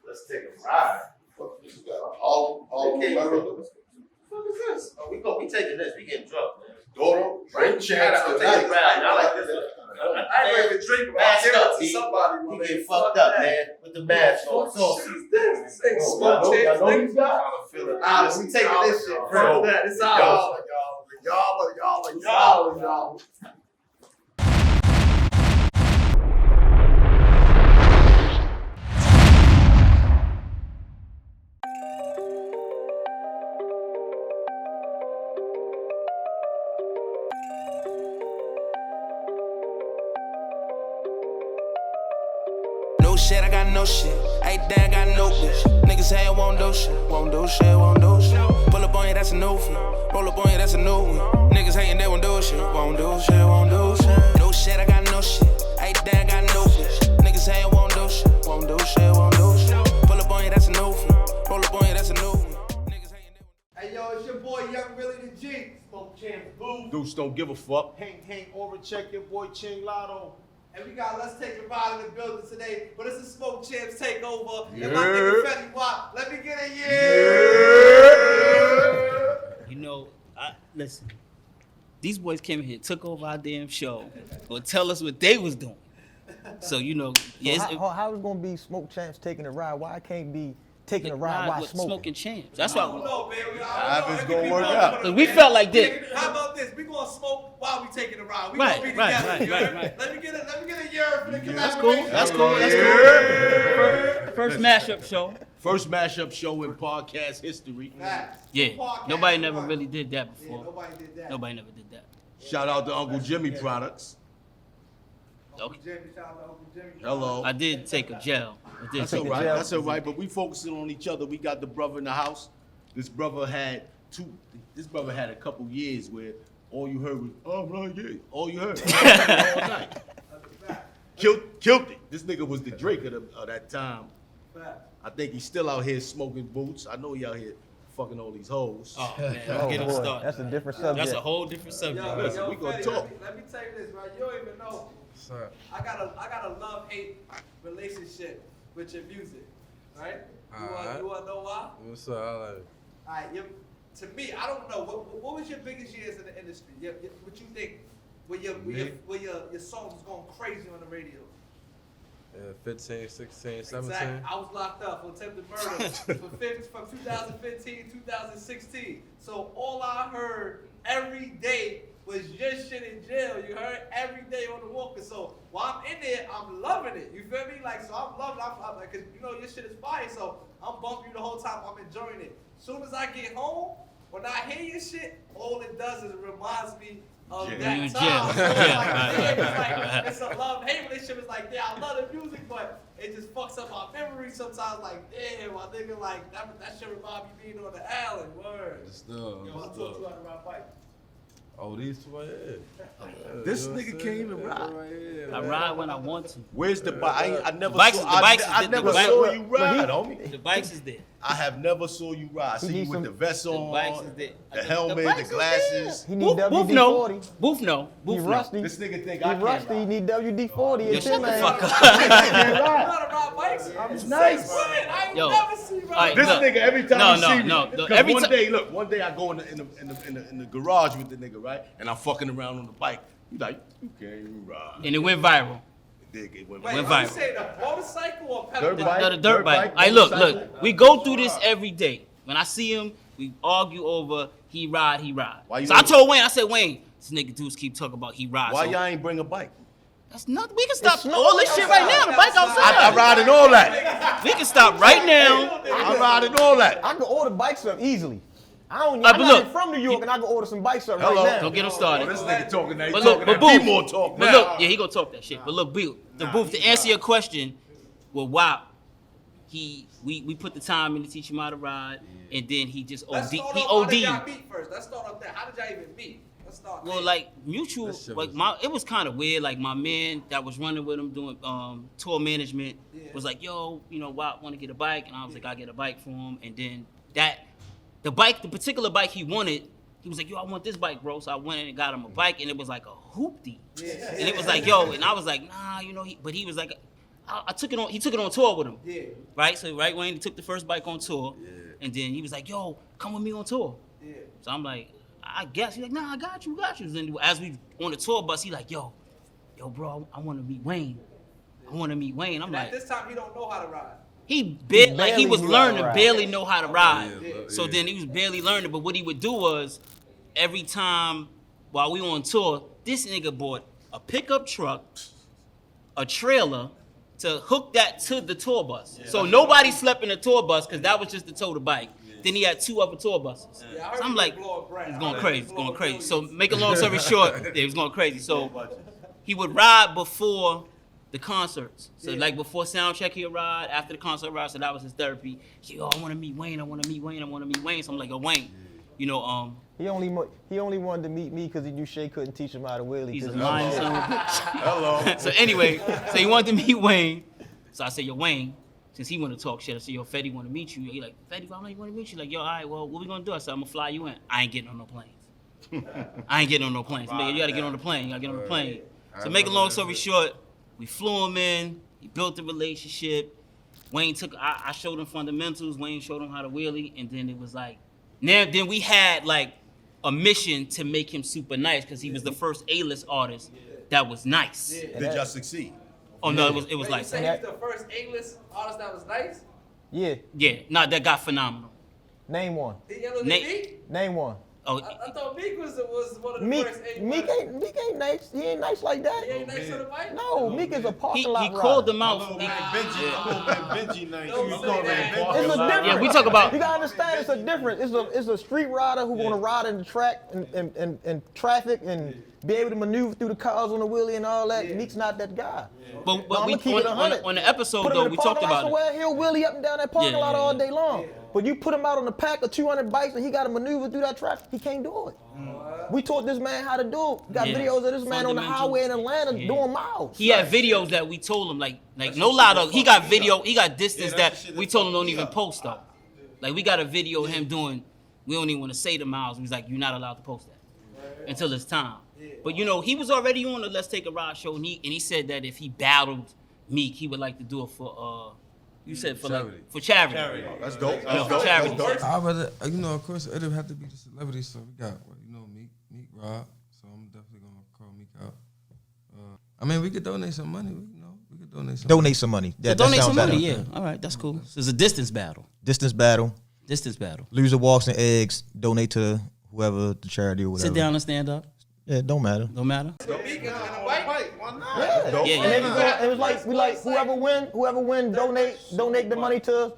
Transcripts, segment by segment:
Let's take a ride. All Okay, what What is this? Oh, we taking this. We getting drunk, man. Daughter, drink champs I'm tonight. taking a ride. I like this one. I ain't even drink Mask up, to P. somebody. We get fucked up, man, with the mask on. So, This ain't smoke champs. Let we taking this shit, bro. It's Y'all. No shit, I got no shit. Ain't damn, got no bitch. Niggas say I won't do shit. Won't do shit, won't do shit. Pull up on you, that's a new one. Roll up on you, that's a new one. Niggas hating, they won't do shit. Won't do shit, won't do shit. No shit, I got no shit. Ain't damn, got no bitch. Niggas say I won't do shit. Won't do shit, won't do shit. Pull up on you, that's a new one. Roll up on you, that's a new one. Niggas hating, they won't. Hey yo, it's your boy Young Willie the G. Smoke Champs Boo. Deuce don't give a fuck. Hang, Aura Check, your boy Ching Lotto. And we got Let's Take a Ride in the building today, but it's a Smoke Champs takeover. And my nigga Fetty Wap, let me get a yeah. You know, listen, these boys came in here, took over our damn show, or tell us what they was doing. So, you know, how is it going to be Smoke Champs taking a ride? Why I can't be taking a ride while with smoking? Smoking Champs. That's why. I don't know, man. It's gonna work out. Cause we felt like this. How about this? We gonna smoke while we taking a ride. We Right, gonna be right, together. right. Let me get a year for the That's cool. collaboration. That's cool. First mashup show. First mashup show in podcast history. Facts. Yeah. Podcast Nobody never one. really did that Yeah, before. nobody did that. Nobody never did that. Shout out to Uncle Jimmy Products. Uncle Jimmy, shout out to Uncle Jimmy. Hello. I did take a gel. That's all right. That's all right. But we focusing on each other. We got the brother in the house. This brother had a couple years where all you heard was, oh, right, yeah. All you heard. All night. Killed it. This nigga was the Drake of that time. I think he's still out here smoking boots. I know he out here fucking all these hoes. Oh man, Oh, get him boy, started. that's a different subject. That's a whole different subject. Listen, we gonna Fetty, talk. Let me tell you this, right? You don't even know. I got a love-hate relationship with your music, right? You wanna know why? What's up? I like it. All right, to me, I don't know. What was your biggest years in the industry? What you think? Where your songs was going crazy on the radio? 15, 16, 17. Exactly. I was locked up for attempted murder from 2015, 2016. So all I heard every day was your shit in jail. You heard every day on the walker. So while I'm in there, I'm loving it. You feel me? Like, so I'm loving it. I'm like, cause you know your shit is fire. So I'm bumping you the whole time. I'm enjoying it. Soon as I get home, when I hear your shit, all it does is it reminds me of that time. So it's a love-hate relationship. It's like, yeah, I love the music, but it just fucks up my memory sometimes. Like, damn, my nigga, like that shit remind me being on the island. Word. Still. Yo, I taught you how to ride bike. Oh, these two right here. This nigga can't even ride. I ride when I want to. Where's the bike? I never bikes- saw, the bikes I is- never the bike- saw you ride, homie. The bikes is there. I have never saw you ride. I see you with the vest The on, bikes is there. the helmet, the glasses. He need Boof no. WD-40. Boof no. He Boof no. rusty. This nigga think He I can't rusty. He ride. need WD-40. Yo, and shut the Timberland. fuck up. You know how to ride bikes? It's nice. I ain't Yo. never seen All right, ride This look. nigga every time No, he no, see me, no. 'cause Every one ti- day I go in the garage with the nigga, right? And I'm fucking around on the bike. He like, you can't even ride. And it went viral. It went Wait, Went are you viral. saying the motorcycle or pedal Dirt bike? bike? No, the dirt bike. Hey, motorcycle. look. We go through this every day. When I see him, we argue over he ride. Why you So I ain't- told Wayne, I said, Wayne, this nigga dudes keep talking about he ride. Why so y'all ain't bring a bike? that's nothing. We can stop snowing all this shit right now. The bike I outside. ride in all that. We can stop right now. I ride in all that. I can order bikes up easily. I'm but not look, even from New York, and I can order some bikes up Hello. right now. Don't get him Oh, started. this nigga talking that. He But look, talking but that. Be Boof. more talk But now. look, yeah, he gonna talk that shit. But look, Boof, to answer your question, well, wow, we put the time in to teach him how to ride, and then he just Let's OD. start He off, how did OD. y'all meet first? Let's start off there. How did y'all even meet? Let's start Well, there. like mutual, That shit like was- it was kind of weird. Like my man that was running with him doing tour management was like, "Yo, you know, want to get a bike?" And I was like, "I get a bike for him." And then the particular bike he wanted, he was like, "Yo, I want this bike, bro." So I went and got him a bike, and it was like a hoopty. And it was like, "Yo," and I was like, "Nah, you know." But he was like, I took it on. He took it on tour with him. Yeah. Right. So right when he took the first bike on tour, and then he was like, "Yo, come with me on tour." Yeah. So I'm like, I guess. He's like, "Nah, I got you, got you." And as we on the tour bus, he like, "Yo, bro, I want to meet Wayne. I want to meet Wayne." I'm And like, at this time, he don't know how to ride. he barely was knew how to learning, ride. barely know how to ride. Yeah. So then he was barely learning. But what he would do was, every time while we on tour, this nigga bought a pickup truck, a trailer, to hook that to the tour bus. So nobody slept in the tour bus because that was just to tow the bike. Then he had 2 other tour buses. Yeah, I heard So I'm he like, was blowing bread. he's I going heard crazy, he he's was going blowing crazy. So billions. make a long story short, yeah, he was going crazy. So he would ride before the concerts. So like before sound check, he'd ride. After the concert ride, so that was his therapy. He go, I want to meet Wayne. I want to meet Wayne. I want to meet Wayne. So I'm like, Wayne, you know, He only wanted to meet me because he knew Shay couldn't teach him how to wheelie. he's a 'cause he- lying son of a bitch. Hello. So anyway, so he wanted to meet Wayne. So I said, yo, Wayne, since he want to talk shit, I said, yo, Fetty want to meet you. He like, Fetty, why don't you want to meet you? Like, yo, all right, well, what we gonna do? I said, I'm gonna fly you in. I ain't getting on no planes. I ain't getting on no planes. Nigga, you gotta get on the plane. You gotta get on the plane. So make a long story short, we flew him in. He built the relationship. Wayne took, I showed him fundamentals. Wayne showed him how to wheelie. And then it was like, then we had like a mission to make him super nice because he was the first A-list artist that was nice. Did y'all succeed? Oh no, it was Wait, you like, say he was the first A-list artist that was nice? Yeah, yeah, that got phenomenal. name one. He younger than Nate- Meek? Name one. Oh, I thought Meek was one of the Meek, first A-list. Meek ain't nice. He ain't nice like that. He ain't nice on the bike? No, Meek is a parking he lot called rider. them My out. little man Benji nice. Don't You say call that. that It's a parking lot? difference. Yeah, we talk about. You gotta understand, it's a difference. It's a street rider who wanna ride in the track and traffic and be able to maneuver through the cars on the wheelie and all that. Meek's not that guy. But No, we I'ma keep it on 100. the episode Put him though, in we the talked parking lot about it. somewhere, he'll wheelie up and down that parking Yeah, lot yeah, all yeah. day long. But you put him out on a pack of 200 bikes and he got to maneuver through that traffic, he can't do it. We taught this man how to do it. Got Yeah. videos of this man on the Fundamentals. highway in Atlanta Yeah. doing miles. He had videos that we told him like no lie though. He got distance that we told him don't even post though. Like we got a video of him doing. We don't even want to say the miles. He was like, you're not allowed to post that until it's time. But you know, he was already on the Let's Take a Ride show, and he said that if he battled Meek, he would like to do it for you said for Charity. like for charity. That's dope. for That's dope. charity. That's dope. I'd rather, of course, it'd have to be the celebrity. So we got, Meek Rob. So I'm definitely gonna call Meek out. I mean, we could donate some money. We could donate some. Donate some money. Yeah, Donate that some sounds money, better. yeah. All right, that's cool. So it's a distance battle. Distance battle. Distance battle. Loser walks and eggs. Donate to whoever the charity or whatever. Sit down and stand up. Yeah, it don't matter. Don't matter. Meek is on the bike? Why not? Yeah. Dope. Yeah, And then yeah. it was like whoever win, donate the money to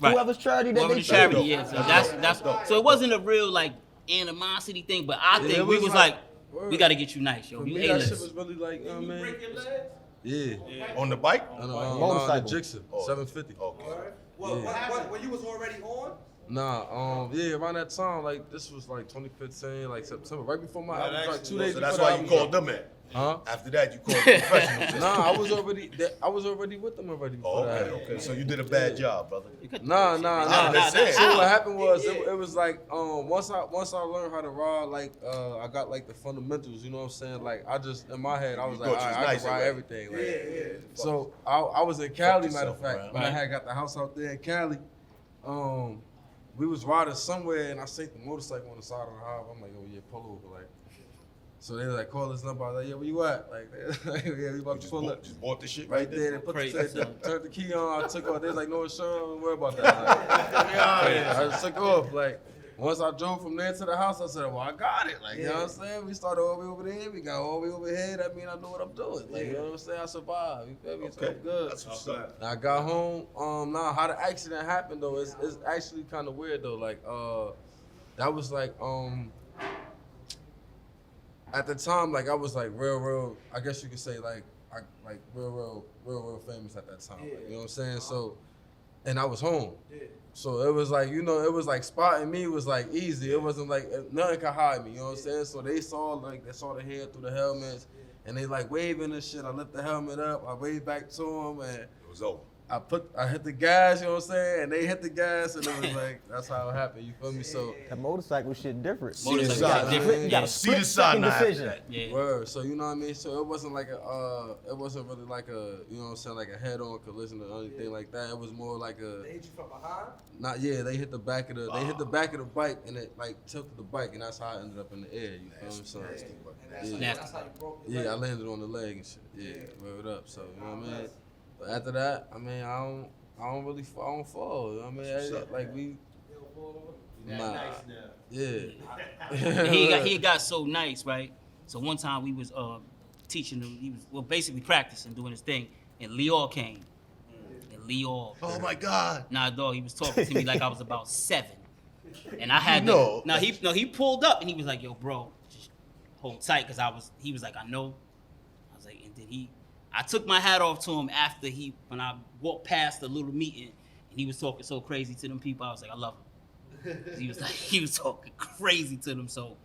Right. whoever's charity that Whoever they the charity, choose. yeah. So that's so it wasn't a real like animosity thing, but I think it we was was like- like, we gotta get you nice, yo. For You me, that shit A-list. was really like, you know what I mean? Break your legs? Yeah. On the bike? On the Motorcycle. Jixer, 750. Okay. When you was already on? Nah, yeah, around that time, like this was like 2015, like September, right before my album, like 2 days So before that's the why you album called dropped. them in. Huh? After that, you called the professionals. Nah, I was already with them already before that. Okay. So you did a bad job, brother. Nah. that's it. So what happened was it was like once I learned how to ride, like I got like the fundamentals, you know what I'm saying? Like I just in my head I was You like, thought you was I nice can ride already. everything. Like, So I was in Cali, matter of yourself fact, around. when I had got the house out there in Cali. We was riding somewhere and I seen the motorcycle on the side of the highway. I'm like, oh yeah, pull over, like. So they like call this number. I was like, yeah, where you at? Like, yeah, we about to pull up. Just bought the shit Right there, they put Crazy. turned the key on. I took off. They was like, no insurance, don't worry about that. Like, I just took off. Like, once I drove from there to the house, I said, well, I got it. Like, you know what I'm saying? We started all the way over there. We got all the way over here. That means I know what I'm doing. Like, you know what I'm saying? I survived. You feel me? So Okay. I'm good. That's what's up. I got home. Now how the accident happened though, it's actually kind of weird though. Like, that was like, at the time, like I was like real. I guess you could say like real famous at that time. Like, you know what I'm saying? So, and I was home. So it was like, you know, it was like spotting me was like easy. It wasn't like nothing could hide me. You know what I'm saying? So they saw the head through the helmets, and they like waving and shit. I lift the helmet up. I waved back to them, and It was over. I hit the gas, you know what I'm saying? And they hit the gas, and it was like, that's how it happened, you feel me? So, That motorcycle shit different. Motorcycle side. shit different. You got a See the split side second now after decision. that. Yeah. word. So, you know what I mean? So, it wasn't like it wasn't really like a, you know what I'm saying, like a head-on collision or anything like that. It was more like a, They hit you from behind. they hit the back of the bike, and it like tilted the bike, and that's how I ended up in the air, you feel me? So, And Yeah. that's how you broke your leg. yeah, I landed on the leg and shit. Yeah, word up. So, you know what I mean? But after that, I mean, I don't fall. You know what I mean? Like we, nah. Yeah. He got so nice, right? So one time we was teaching him. He was basically practicing doing his thing, and Leor came. And Leor, Oh my God. nah, dog, he was talking to me like I was about 7, and I had No. he pulled up and he was like, "Yo, bro, just hold tight," because he was like, "I know." I was like, and then I took my hat off to him after when I walked past the little meeting, and he was talking so crazy to them people. I was like, I love him. He was talking crazy to them. So,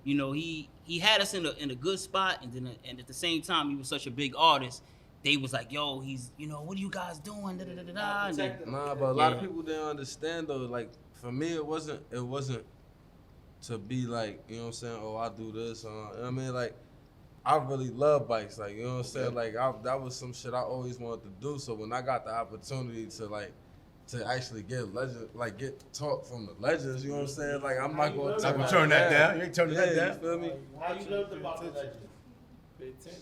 you know, he had us in a good spot, and at the same time, he was such a big artist. They was like, yo, he's, you know, what are you guys doing? Da, da, da, da, da. And then- Nah, but a lot of people didn't understand though. Like for me, it wasn't to be like, you know what I'm saying? Oh, I do this. You know what I mean? Like, I really love bikes. Like, you know what I'm saying? Like, that was some shit I always wanted to do. So when I got the opportunity to actually get taught from the legends, you know what I'm saying? Like, I'm not gonna Turn that down. You ain't turning that You down. feel me? How you learned about the legend?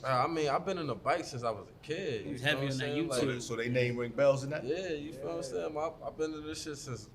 I mean, I've been in a bike since I was a kid. He was you know heavy what on that I'm saying? YouTube. Like, So they name ring bells in that? yeah, you feel what I'm saying? I've been in this shit since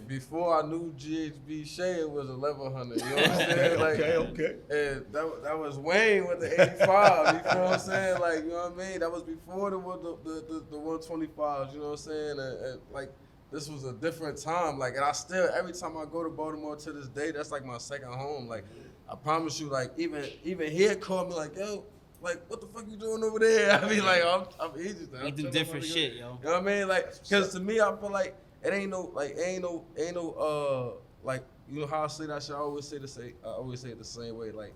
before I knew GHB Shade was 1100. You know what I'm saying? Like, Okay. and that was Wayne with the 85. You feel what I'm saying? Like, you know what I mean? That was before the 125s. You know what I'm saying? And like, this was a different time. Like, and I still, every time I go to Baltimore to this day, that's like my second home. Like, I promise you, like, even here call me like, yo, like, what the fuck you doing over there? I mean, like, I'm easy. We do different shit, yo. You know what I mean? Like, cause to me, I feel like it ain't no, like, you know how I say that shit? I always say it the same way. Like,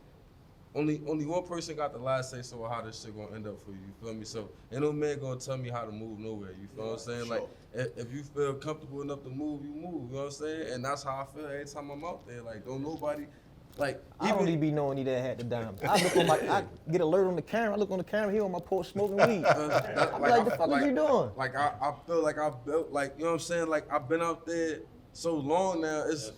only one person got the last say so how this shit gonna end up for you. You feel me? So ain't no man gonna tell me how to move nowhere. You feel what I'm saying? Sure. Like, if you feel comfortable enough to move, you move. You know what I'm saying? And that's how I feel every time I'm out there. Like, don't nobody. Like, I don't even be knowing he done had the diamond. I get alert on the camera. I look on the camera. He on my porch smoking weed. I be like, the fuck is you doing? Like, I feel like I built, like, you know what I'm saying? Like, I've been out there so long now. It's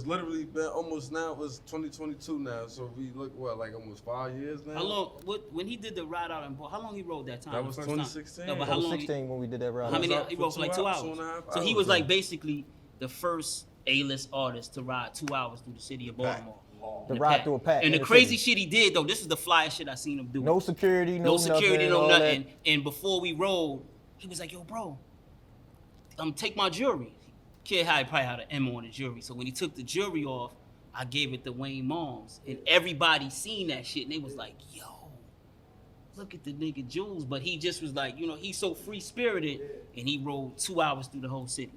literally been almost now. It was 2022 now. So we look, like almost 5 years now? How long? When he did the ride out in Baltimore, how long he rode that time? That the was first time? 2016. No, but That how I was long? 16 when we did that ride. How many? out He for rode for like 2 hours. 2.5 So he hours, was like yeah. basically the first A-list artist to ride 2 hours through the city of Baltimore. To In the ride pack. through a pack. And in the crazy city. shit he did though, this is the flyest shit I seen him do. No security, No security, no all nothing. that. And before we rode, he was like, yo, bro, take my jewelry. Kid probably had an M on the jewelry. So when he took the jewelry off, I gave it to Wayne moms. And everybody seen that shit. And they was like, yo, look at the nigga jewels. But he just was like, you know, he's so free-spirited. And he rode 2 hours through the whole city.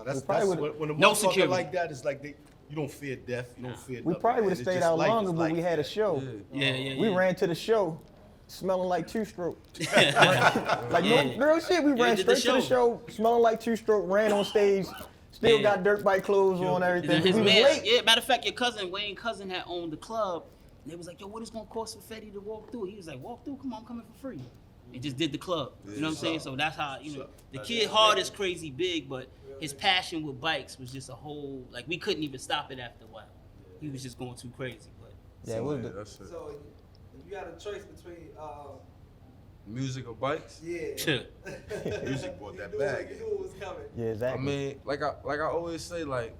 That's probably when a No motherfucker security. like that, it's like you don't fear death, you don't fear We nothing, probably man. would have It's stayed just out life longer, is but we life, had a man. show. Yeah. We ran to the show smelling like two-stroke. Like, no real shit. We ran did the straight to the show smelling like two-stroke, ran on stage, still Yeah. got dirt bike clothes on, everything. His We was man, late. yeah, matter of fact, Wayne's cousin had owned the club. And they was like, yo, what is gonna cost for Fetty to walk through? He was like, walk through, come on, I'm coming for free. And just did the club. You know what I'm saying? So that's how, you know, the kid heart is crazy big, but his passion with bikes was just a whole, like, we couldn't even stop it after a while. He was just going too crazy. But Yeah, it was the, That's it. So you had a choice between, Music or bikes? yeah. Music brought that You bag knew in. it was coming. yeah, I exactly. mean, like I always say, like,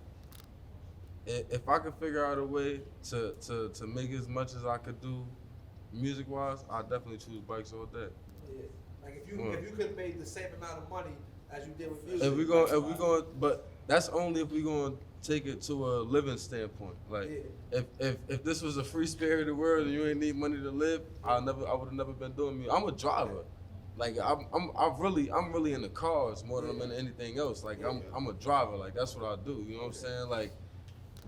if I could figure out a way to make as much as I could do music wise, I definitely choose bikes all day. Yeah. Like if you Mm. could have made the same amount of money as you did with music. If we going, but that's only if we going to take it to a living standpoint. Like, if this was a free spirited world and you ain't need money to live, I would have never been doing music. I'm a driver. Like I'm really into cars more than I'm into anything else. Like I'm a driver. Like that's what I do. You know what I'm saying? Like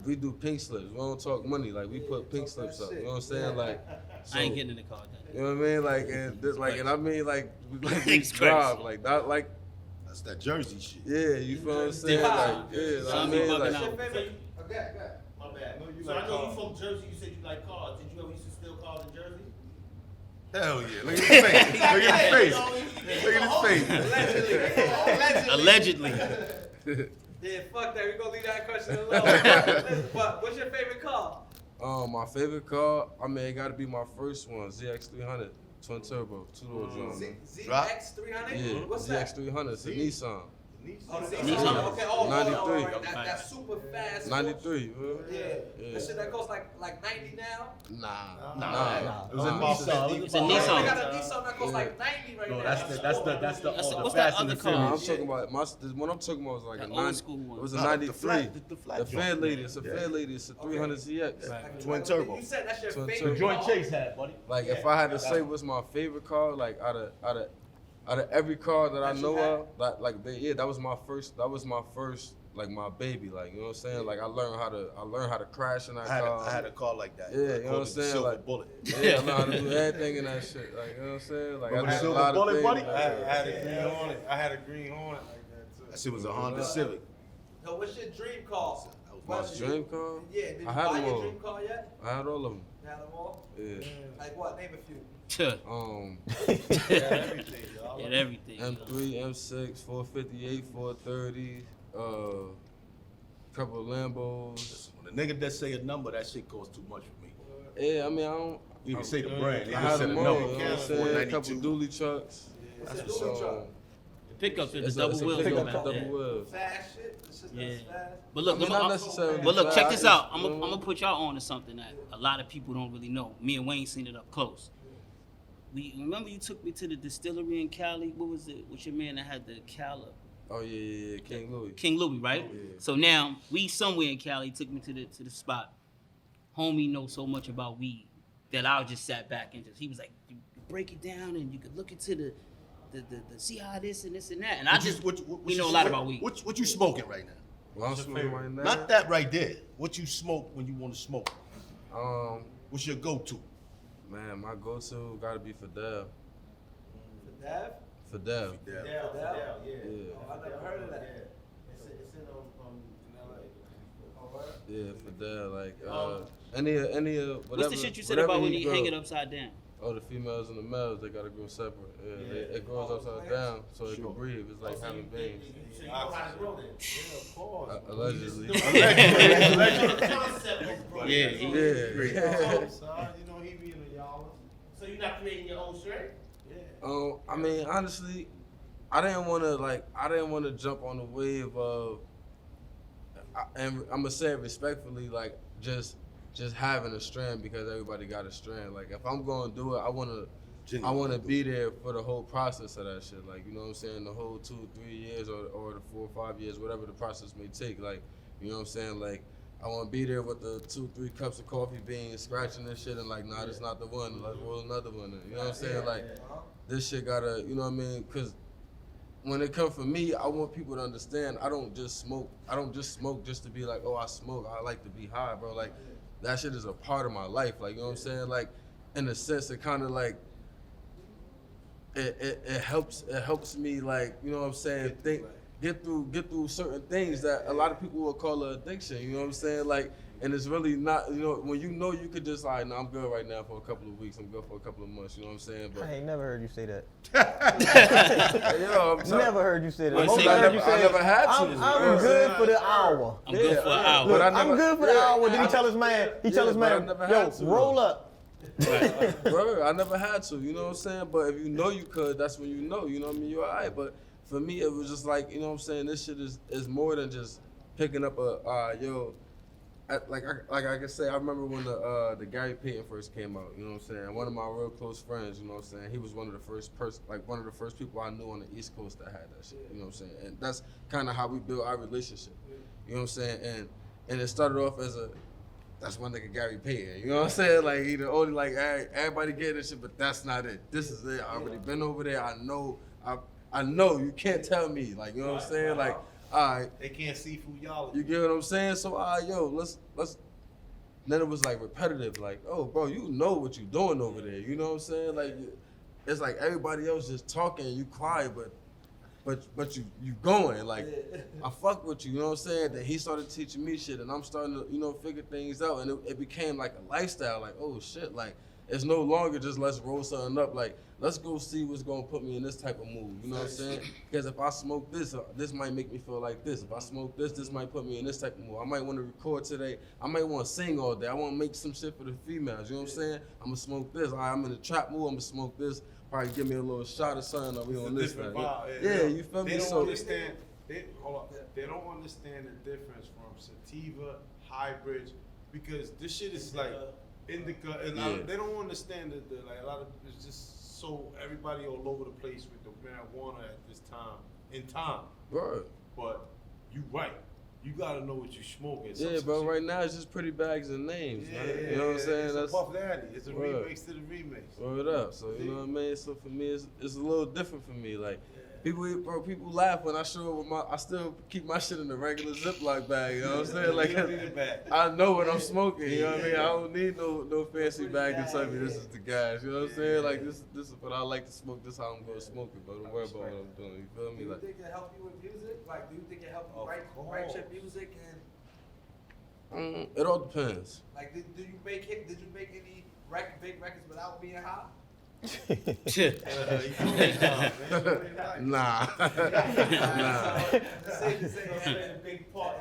we do pink slips. We don't talk money. Like we put pink slips up. You know what I'm saying? Like so, I ain't getting in the car then. you know what I mean? Like and this like and I mean like we Thanks, drive Chris. like that like That's that Jersey shit. Yeah, you feel what I'm saying? Like, yeah, like, I Some mean, be bugging like, out. Okay. My bad. you So I like know you cars. from Jersey. You said you like cars. Did you ever used to steal cars in Jersey? Hell yeah. Look at his face. Look at his face. Look at his face. Allegedly. Yeah, fuck that. We gonna leave that question alone. But what's your favorite car? my favorite car, I mean, it gotta be my first one, ZX300, twin turbo, 2-door drum. ZX300? Yeah, What's that? ZX300, it's a Nissan. Oh, the Nissan. Okay, oh, 93. right. That's super fast. 93, you know? Yeah. That shit that costs like 90 now? Nah. It was a Nissan. It's a Oh, Nissan. they got a Nissan that costs like 90 right No, now. that's the What's Fast that and the other car? I'm Furious. talking about, what I'm talking about was like That a old 90, school one. it was a No, 93. the flat The joint. Fair Lady, it's a Fair Lady, it's a 300 ZX. Like, Twin like, turbo. You said that's your Twin favorite turbo. The joint car? Chase had, buddy. Like if I had to say what's my favorite car, like out of every car that I That you know had? of, that was my first, like my baby, like you know what I'm saying. Like I learned how to crash in that car. I had a car like that. Yeah, you know what I'm saying? Silver Like- Bullet. Yeah, I learned how to do everything in that shit. Like you know what I'm saying. Like Remember I the did a Silver lot of Bullet, things. buddy? like I that. had a green Hornet. I had a green Hornet like that too. That shit was a Honda Civic. No, what's your dream car? That was my Dream car? Yeah, did you I had buy them your all. dream car yet? I had all of them. You had them all? Yeah. Like what? Name a few. Everything, y'all. Get everything. M3, M6, 458, 430, couple of Lambos. When a nigga that say a number, that shit costs too much for me. Yeah, I mean I don't. You can say the brand. They I just had said a them all. number. You know what I'm saying? A couple 492. dually trucks. What's a dually truck? Pickups with It's the double a wheels pickup, on back double there. wheels. Fast shit? It's just Yeah. not fast. But look, I mean, not necessarily. but look, check fast, this out. you I'm know? gonna put y'all on to something that a lot of people don't really know. Me and Wayne seen it up close. We remember you took me to the distillery in Cali. What was it? What's your man that had the Cali? Oh yeah, King Louis. King Louis, right? Yeah. So now we somewhere in Cali. Took me to the spot. Homie knows so much about weed that I just sat back and he was like, you break it down and you could look into the see how this and that. And we know a lot about weed. What you smoking right now? Well, I'm smoking right now. Not that right there. What you smoke when you want to smoke? What's your go-to? Man, my go-to gotta be Fidel. The Dav? Fidel. Yeah. Yeah. Oh, I never heard of that. It's in LA. Oh, word? Yeah, Fidel. Like any whatever. What's the shit you said whatever about when he you grow. hang it upside down? Oh, the females and the males, they gotta grow separate. Yeah, it grows upside down so it can breathe. It's like having babies. So you know how to grow this. Yeah, of course. Allegedly. The concept is growing. Yeah, So- Yeah. Son, you know he be in the y'all. So you're not creating your own strain? Yeah. I mean, honestly, I didn't want to jump on the wave of, and I'm gonna say it respectfully, like just having a strand because everybody got a strand. Like if I'm gonna do it, I wanna be there for the whole process of that shit. Like you know what I'm saying, the whole 2-3 years or the 4 or 5 years, whatever the process may take. Like you know what I'm saying, like. I want to be there with the 2-3 cups of coffee beans, scratching this shit, and like, nah, that's not the one. Let's roll another one. You know what I'm saying? Like, this shit gotta, you know what I mean? Because when it comes for me, I want people to understand. I don't just smoke just to be like, oh, I smoke. I like to be high, bro. Like, that shit is a part of my life. Like, you know what I'm saying? Like, in a sense, it kind of like, it helps me, like, you know what I'm saying? Get through certain things that a lot of people will call an addiction, you know what I'm saying? Like, and it's really not, you know, when you know you could just like, no, I'm good right now for a couple of weeks, I'm good for a couple of months, you know what I'm saying? But I ain't never heard you say that. yo, I'm telling- Never heard you say that. Well, Most see, I heard you I say, never had to. I'm You know what I'm good saying? for the hour. I'm good for an hour. Look, But I I'm never- good for the yeah, hour. Then he I- tell his man, but I never yo, had to, roll though. up. Bro, I never had to, you know what I'm saying? But if you know you could, that's when you know what I mean? You're all right. But for me, it was just like, you know what I'm saying? This shit is more than just picking up like I can say, I remember when the Gary Payton first came out, you know what I'm saying? One of my real close friends, you know what I'm saying? He was one of the first people I knew on the East Coast that had that shit, you know what I'm saying? And that's kind of how we built our relationship, you know what I'm saying? And it started off as that's one nigga Gary Payton, you know what I'm saying? Like, he the only, like, everybody get this shit, but that's not it. This is it. I already been over there. I know, you can't tell me, like, you know what I'm saying? Like, all right. They can't see through y'all. You get what I'm saying? So, let's. Then it was like repetitive, like, oh, bro, you know what you doing over there. You know what I'm saying? Like, it's like everybody else just talking, you quiet, but but you going, like, I fuck with you, you know what I'm saying? Then he started teaching me shit, and I'm starting to, you know, figure things out, and it became like a lifestyle, like, oh shit, like, it's no longer just let's roll something up, like, let's go see what's gonna put me in this type of mood, you know what I'm saying? Because if I smoke this, this might make me feel like this. If I smoke this, this might put me in this type of mood. I might want to record today. I might want to sing all day. I want to make some shit for the females, you know what I'm saying? I'm gonna smoke this. All right, I'm in the trap mood, I'm gonna smoke this. Probably give me a little shot or something, or we on this thing. Yeah, you feel me? They don't So understand. They don't understand the difference from sativa, hybrids, because this shit is like indica, and they don't understand that like a lot of it's just so everybody all over the place with the marijuana at this time in time. Right. But you right. You gotta know what you smoking. Yeah, bro. Right now it's just pretty bags and names, man. You know what I'm saying? It's That's a Puff Daddy. It's a remix to the remix. Word up. So you know what I mean. So for me, it's a little different for me. Like people laugh when I show up with I still keep my shit in the regular Ziploc bag. You know what I'm saying? Like You don't need a bag. I know what I'm smoking. You know what I mean? I don't need no fancy bag to tell me this is the gas. You know what I'm saying? Like this is what I like to smoke. This is how I'm gonna smoke it, bro. Don't worry about what I'm doing. You feel Do me? you Like. think it helped you with music? Like, do you think it helped you write your music? And It all depends. like, did you make any big records without being high? Nah. Say it played a big part.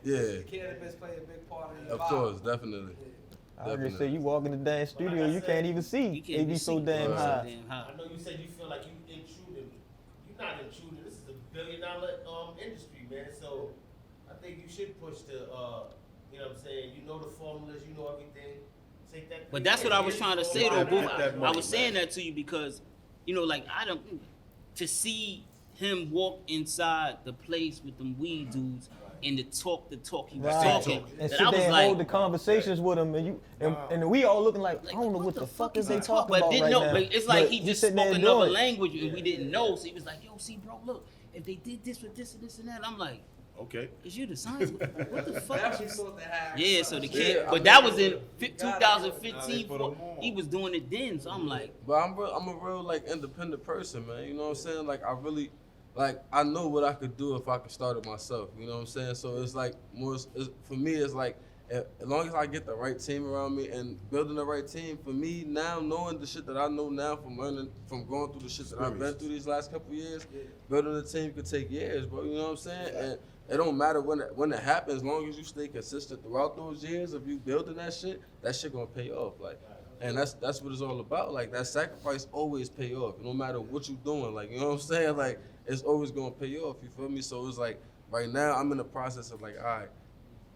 Yeah. Cannabis played a big part in your Of life. course, definitely. I was just say you walk in the damn studio, you can't even see. You can't They be even so see. damn Right. high. I know you said you feel like you intruding. You're not intruding. This is a $1 billion industry, man. So I think you should push the, you know what I'm saying? You know the formulas, you know everything. Take that. But that's what I was trying to say though, boo. Get that I money, was saying that to you because, you know, like to see him walk inside the place with them weed dudes and to talk the talk he was Right. talking, And that sit I there was and like, hold the conversations with them, and we all looking like, I don't know what the fuck is they talking but about didn't right know. now. But it's like But he just sitting there spoke doing another it. language and we didn't know. So he was like, yo, see, bro, look, if they did this with this and this and that, I'm like, Okay. is you the science? What the fuck? That's what you supposed to have. Yeah, so the kid, Yeah, but I that mean, was in Nah, 2015. they put 'em on. He was doing it then, so I'm like, But I'm a real like independent person, man. You know what I'm saying? Like I really, like I know what I could do if I could start it myself. You know what I'm saying? So it's like for me, it's like as long as I get the right team around me and building the right team. For me now, knowing the shit that I know now from going through the shit that I've been through these last couple of years, building a team could take years, bro. You know what I'm saying? And it don't matter when it happens, as long as you stay consistent throughout those years of you building that shit gonna pay off. Like, and that's what it's all about. Like that sacrifice always pay off, no matter what you doing. Like, you know what I'm saying? Like, it's always gonna pay off. You feel me? So it's like right now I'm in the process of like, all right,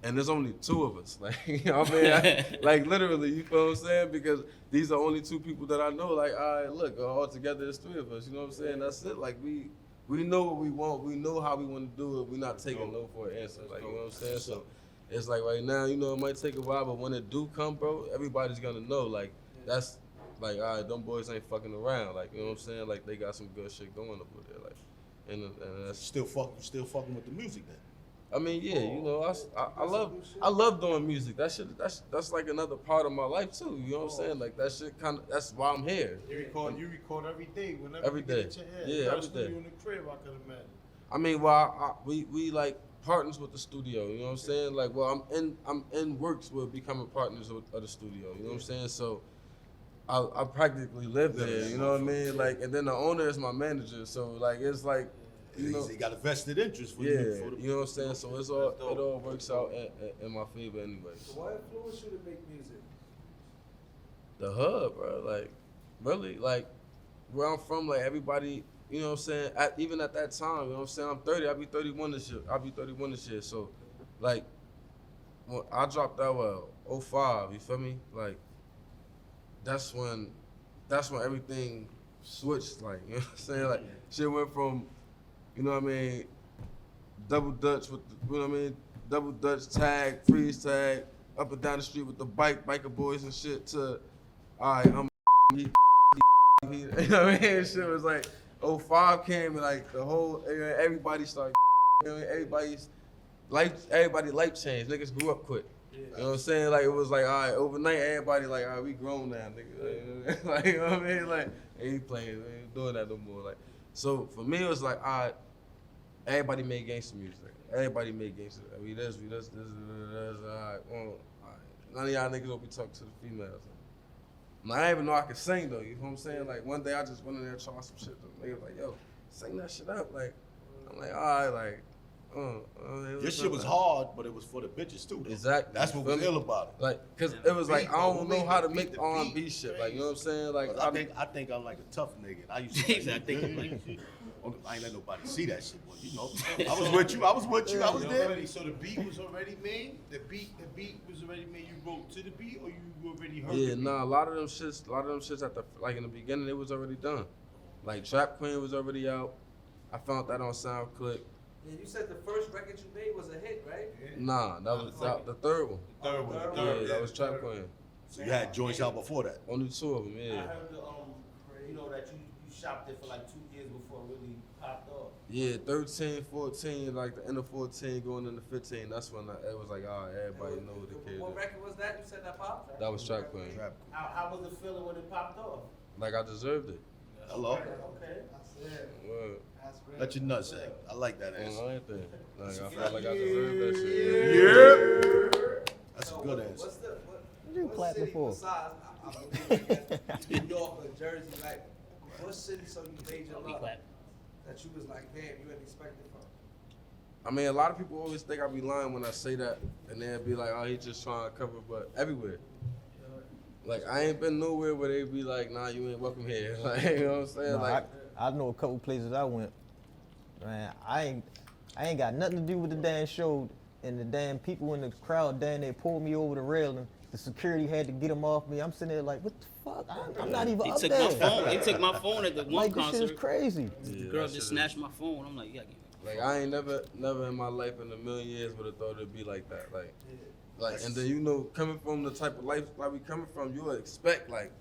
and there's only 2 of us. Like, you know what I mean? Like literally, you feel what I'm saying? Because these are only 2 people that I know. Like, all right, look, all together there's 3 of us. You know what I'm saying? That's it. Like we know what we want. We know how we want to do it. We're not taking no for an answer. Like, you know what I'm saying? So it's like right now, you know, it might take a while, but when it do come, bro, everybody's gonna know. Like, that's like, all right, them boys ain't fucking around. Like, you know what I'm saying? Like, they got some good shit going over there. Like, and that's Still fucking with the music then. I mean, yeah, you know, I love doing music. That shit, that's like another part of my life too. You know what I'm saying? Like that shit that's why I'm here. You record every day whenever Every you get day. it your head. Yeah, You got a every studio day. in the crib, I can imagine. I mean, well, we like partners with the studio. You know what I'm saying? Like, well, I'm in works with becoming partners of the studio. You know what I'm saying? So I practically live there. You know what I mean? Like, and then the owner is my manager. So like, it's like, you know, He got a vested interest for yeah, you. you know what I'm saying? So it all works out in my favor anyway. So what influenced you to make music? The hub, bro. Like, really, like, where I'm from, like, everybody, you know what I'm saying? Even at that time, you know what I'm saying? I'm 30, I'll be 31 this year. So, like, when I dropped out, 05, you feel me? Like, that's when everything switched, like, you know what I'm saying? Like, shit went from, you know what I mean, double dutch with, you know what I mean? Double dutch tag, freeze tag, up and down the street with the biker boys and shit to, all right, I'm you know what I mean? Shit was like, 05 came and like the whole, everybody started, you know what I mean? Everybody life changed. Niggas grew up quick. You know what I'm saying? Like, it was like, all right, overnight, everybody like, all right, we grown now, nigga. Like, you know what I mean? Like, ain't playing, ain't doing that no more. Like, So for me, it was like, all right, everybody made gangster music. Everybody made gangster. We this, all right, well, all right. None of y'all niggas gonna be talking to the females. I didn't even know I could sing though, you know what I'm saying? Like one day I just went in there and tried some shit. The nigga was like, yo, sing that shit up. Like, I'm like, all right, like, Your shit was hard, but it was for the bitches too. Though. Exactly. That's what was ill about it. Like, cause it was like, I don't know how to make R&B shit. Like, you know what I'm saying? Like, I think I'm like a tough nigga. I used to. I think like, I ain't let nobody see that shit, but you know, I was with you. I was there. So the beat was already made. The beat was already made. You wrote to the beat, or you already heard? yeah, nah. A lot of them shits at the like in the beginning, it was already done. Like Trap Queen was already out. I found that on SoundClick. Yeah, you said the first record you made was a hit, right? Nah, that was the third one. Third one. Yeah, that was Trap Queen. So you had joints out before that. Only two of them, I yeah. heard you know that you shopped it for like 2 years before it really popped off. Yeah, 13, 14, like the end of 14 going into 15. That's when it was like, all right, everybody know what the kid What is. record was that? You said that popped? That was Trap Queen. How was it feeling when it popped off? Like I deserved it. Hello. Okay. Word. Let your nuts hang. I like that I answer. like that. Like I felt like I deserved that shit. Yeah. That's a good answer. What you clapping city for? Besides, New York or Jersey, like, what city so you made your we love clap. that you was like, damn, you didn't expect it from? I mean, a lot of people always think I be lying when I say that, and they'll be like, "Oh, he just trying to cover," but everywhere. Like I ain't been nowhere where they be like, "Nah, you ain't welcome here." Like, you know what I'm saying? Nah, like, I know a couple places I went. Man, I ain't got nothing to do with the damn show, and the damn people in the crowd, damn, they pulled me over the railing. The security had to get them off me. I'm sitting there like, what the fuck? I'm not even They up took there. my phone. They took my phone at the one Like this concert. shit is crazy. The Yeah, girl that shit just is- snatched my phone. I'm like, yeah. Like I ain't never in my life in a million years would have thought it'd be like that. Like, and then you know, coming from the type of lifestyle we coming from, you would expect like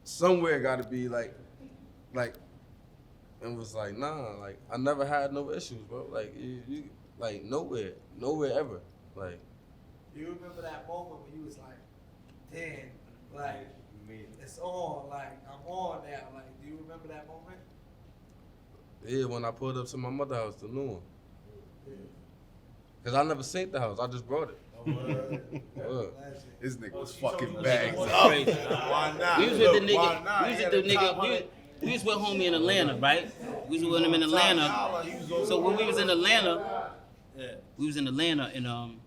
somewhere got to be like, and was like, nah, like I never had no issues, bro. Like you like nowhere ever. Like, You remember that moment when you was like, damn, like, it's on, like, I'm on now. Like, do you remember that moment? yeah, when I pulled up to my mother's house, the new one. Cause I never seen the house, I just brought it. Word. This nigga was She told fucking you bags was up. crazy. Why not? We was with the Look, why nigga. not? We was He with had the a top nigga. 100. We was with homie in Atlanta, right? We was with him in Atlanta. So when we was in Atlanta, and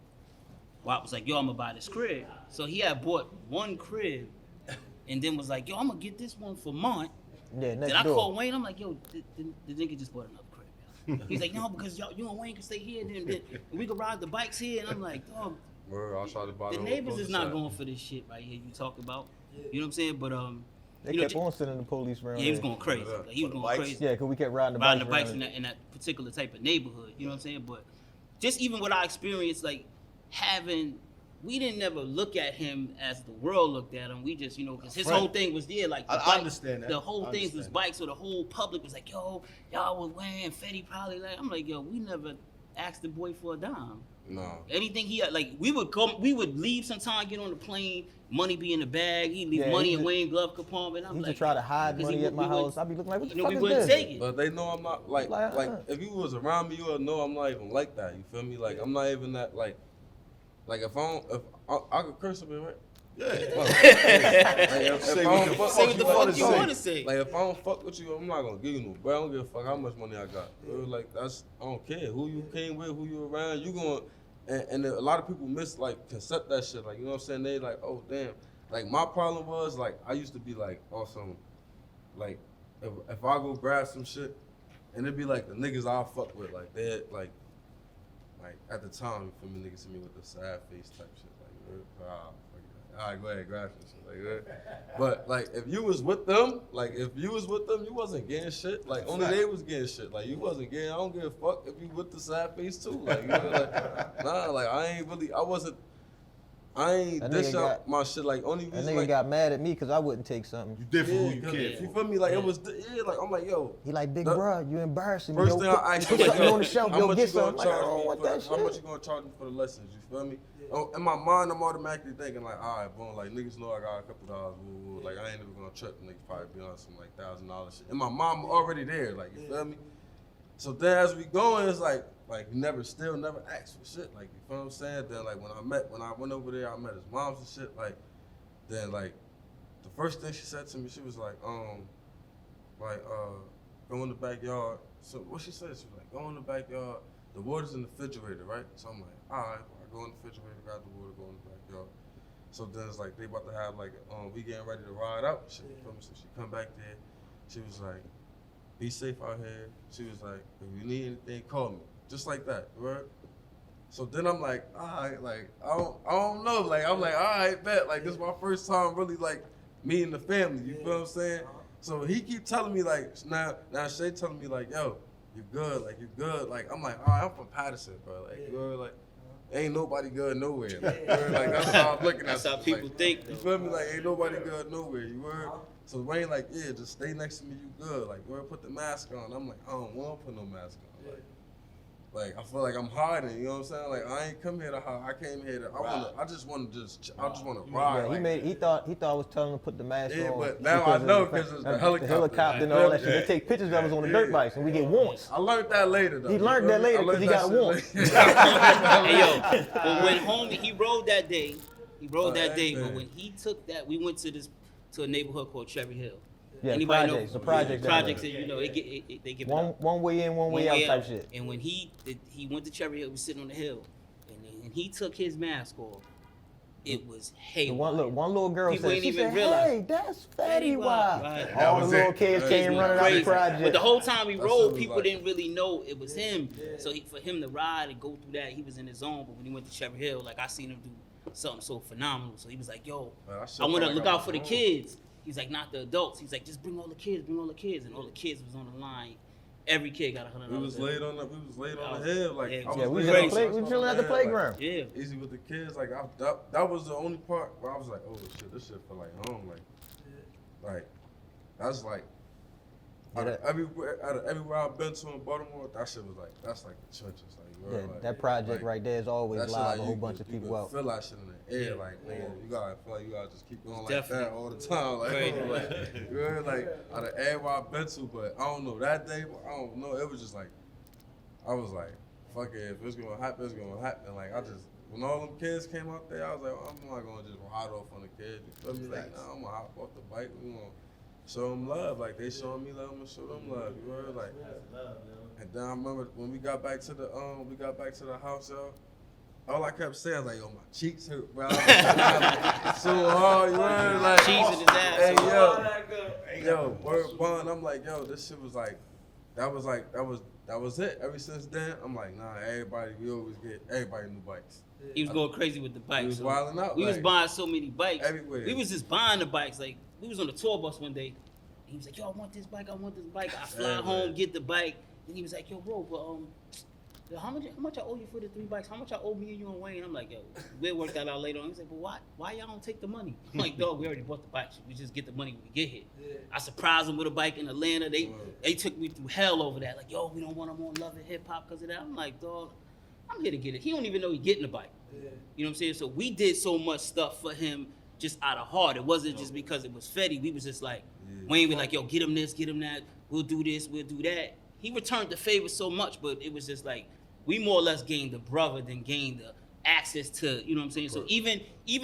Wap was like, yo, I'm gonna buy this crib. So he had bought one crib, and then was like, yo, I'm gonna get this one for Mont. Yeah, next Then I door. called Wayne. I'm like, yo, the nigga just bought another crib. He's like, no, because you and Wayne can stay here, then we can ride the bikes here. And I'm like, dog, Word, I tried to buy the whole neighbors is not cul-de-sac. going for this shit right here you talk about. You know what I'm saying? But They you know, kept on sending the police around. yeah, he was there. going crazy. Like, he was For the going bikes? crazy. Yeah, because we kept riding the Riding the bikes bikes around. in that particular type of neighborhood. You know what I'm saying? But just even what I experienced, like we didn't never look at him as the world looked at him. We just, because his Friend. whole thing was there. Like the I bike- understand that. The whole I thing was understand bikes, so the whole public was like, yo, y'all was wearing Fetty probably. Like, I'm like, yo, we never asked the boy for a dime. No. Anything he had, like we would leave sometime, get on the plane, money be in the bag. He'd leave Yeah, money he in just- Wayne glove compartment. I'm He like, just try to hide because money he at my would- we house. I'd be looking like, what the we fuck is wouldn't this? take it. But they know I'm not like Like, if you was around me, you would know I'm not even like that. You feel me? Like I'm not even that like if I could curse him, right? Yeah. If Say I what don't the fuck fuck with you like, wanna you say. want to say? Like if I don't fuck with you, I'm not gonna give you no. But I don't give a fuck how much money I got. Like I don't care who you came with, who you around. You gonna and a lot of people concept that shit. Like you know what I'm saying? They like, oh damn. Like my problem was like I used to be like awesome. Like if I go grab some shit, and it'd be like the niggas I fuck with, like they like at the time, you feel me, niggas see me with the sad face type shit. Like, all right, go ahead, grab some shit. Like, but like if you was with them, you wasn't getting shit. Like only they was getting shit. Like you wasn't getting. I don't give a fuck if you with the sad face too. Like, like nah, like I I ain't That dish nigga out got- my shit. Like only That reason nigga like got mad at me because I wouldn't take something. You different who you cause care you for. feel me? Like it was like I'm like yo. He like, big The- bro, you embarrassing me. First Yo, thing I asked put him, like, something yo, on the shelf, how yo, much get you gonna something. Like, I charge don't me want for that how much shit. you gonna charge me for the lessons? You feel me? Oh, in my mind, I'm automatically thinking like, all right, boom, like niggas know I got a couple dollars, woo, woo. Like I ain't even gonna trip. Niggas probably be on some like $1,000 shit. And my mom already there, like you feel me? So then as we going, it's like we never asked for shit. Like you feel what I'm saying? Then like when I went over there, I met his moms and shit. Like then like the first thing she said to me, she was like, go in the backyard. So what she said, she was like, go in the backyard. The water's in the refrigerator, right? So I'm like, all right. I go in the refrigerator, grab the water, go in the backyard. So then it's like they about to have like we getting ready to ride out. Shit, you feel me? So she come back there. She was like, be safe out here. She was like, if you need anything, call me. Just like that, right? So then I'm like, all right, like I don't know. Like I'm like, all right, bet. Like this is my first time really like meeting the family. You feel what I'm saying? So he keep telling me like now Shay telling me like, yo, you good? Like you good? Like I'm like, all right, I'm from Patterson, bro. Like you good? Like ain't nobody good nowhere. Like, like that's how I'm looking at That's how shit. people Like, think. you feel me? Like ain't nobody good nowhere. You heard? So Wayne like, yeah, just stay next to me. You good? Like, where put the mask on? I'm like, I don't want to put no mask on. Like I feel like I'm hiding. You know what I'm saying? Like I ain't come here to hide. I came here to. I just want to ride. Yeah, like, he thought I was telling him to put the mask on. Yeah, but now I know because it's the helicopter. The helicopter and all that shit. They take pictures of us on the dirt bikes and we get warrants. I learned that later though. He learned that later because he got warrants. Hey yo, but when homie he rode that day, everything. but when he took that, we went to a neighborhood called Cherry Hill. Yeah, Anybody projects, know the projects. down projects there. that you know they give it up. One way in, one way out type shit. And when he went to Cherry Hill, we was sitting on the hill, and he took his mask off. It was The one little girl People said, ain't she even said, realize. hey, that's Fetty Wap. Right. All the was little it. kids came running out Crazy. the project. But the whole time he That rode, shit was people like- didn't really know it was him. So for him to ride and go through that, he was in his zone. But when he went to Cherry Hill, like I seen him do something so phenomenal. So he was like, yo, Man, that shit I want to felt like look I out was for the home. kids. He's like, not the adults. He's like, just bring all the kids, and all the kids was on the line. Every kid got $100. We was laid on the hill. Like Yeah, I Yeah, we was was laid at the on we chilling at the hill, playground. Yeah. Like, easy with the kids. Like that was the only part where I was like, oh shit, this shit feel like home. Like that's like. Out of everywhere I've been to in Baltimore, that shit was like that's like the churches. Like, Yeah, like, that project like, right there is always that shit, live, like, a whole you bunch could- of you people could out. feel that shit in the air, Yeah. like nigga, you gotta feel like you gotta just keep going like Definitely. that all the time, like, Right. like you heard, like out of everywhere I've been to, but I don't know that day, I don't know, it was just like I was like, fuck it, if it's gonna happen, it's gonna happen. Like I just when all them kids came out there, I was like, I'm not gonna just ride off on the kids. You feel me? Like, nah, I'm gonna hop off the bike. We gonna show them love. Like they showing me love, I'm gonna show them love. You heard? Like, and then I remember when we got back to the house, y'all. All I kept saying was like, yo, my cheeks hurt, bro. So hard, you heard? Like, Cheese in his ass. Hey, yo, word bond. I'm like, yo, this shit was like, that was it. Ever since then, I'm like, nah, we always get everybody new bikes. He was going crazy with the bikes. He was so wilding out. We was like, buying so many bikes. everywhere. We was just buying the bikes. Like we was on the tour bus one day. And he was like, yo, I want this bike. I fly Everywhere. home, get the bike. And he was like, yo, bro, but yo, how much I owe you for the 3 bikes? How much I owe me and you and Wayne? I'm like, yo, we'll work that out later on. He was like, but why y'all don't take the money? I'm like, dog, we already bought the bikes. We just get the money when we get here. I surprised them with a bike in Atlanta. They took me through hell over that. Like, yo, we don't want them on Love and Hip Hop because of that. I'm like, dog, I'm here to get it. He don't even know he getting the bike. You know what I'm saying? So we did so much stuff for him just out of heart. It wasn't just because it was Fetty. We was just like, Wayne was like, yo, get him this, get him that. We'll do this, we'll do that. He returned the favor so much, but it was just like, we more or less gained the brother than gained the access to, you know what I'm saying? So even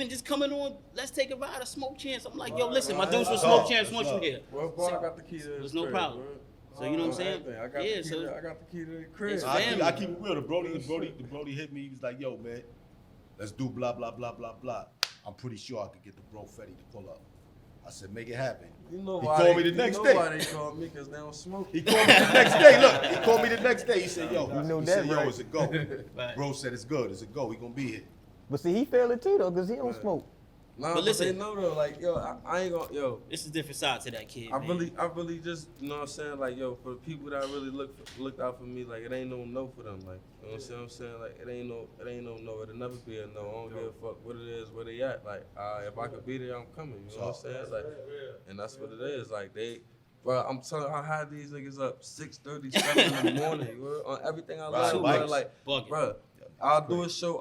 just coming on, let's take a ride, a smoke chance. I'm like, yo, listen, my dudes from Smoke Champs want you here. Well, bro, I got the key to this There's no crib, problem. bro. So you know what I'm saying? Everything. I got the key to the crib. It's I keep it real. The Brody hit me. He was like, yo, man, let's do blah, blah, blah, blah, blah. I'm pretty sure I could get the bro Fetty to pull up. I said, make it happen. You know He why called they, me the you next know day. why they called me? Because they don't smoke. He called me the next day. Look, he called me the next day. He said, yo, know that, right? it's a go. Right. Bro said it's good. It's a go. He gonna be here. But see, he feel it too though, cause he don't smoke. Nah, But listen, they know though. Like, yo, I ain't gonna, yo. it's a different side to that kid. I man. really just, you know what I'm saying? Like, yo, for the people that really looked out for me, like, it ain't no for them. Like, you know what I'm saying? Like, it ain't no no. It'll never be a no. I don't give a fuck what it is, where they at. Like, if I could be there, I'm coming. You know what I'm saying? Like, and that's what it is. Like, bro, I'm telling you, I had these niggas up 6:30, 7 in the morning. You know, on everything I love, bro. Like, bro, I'll do a show,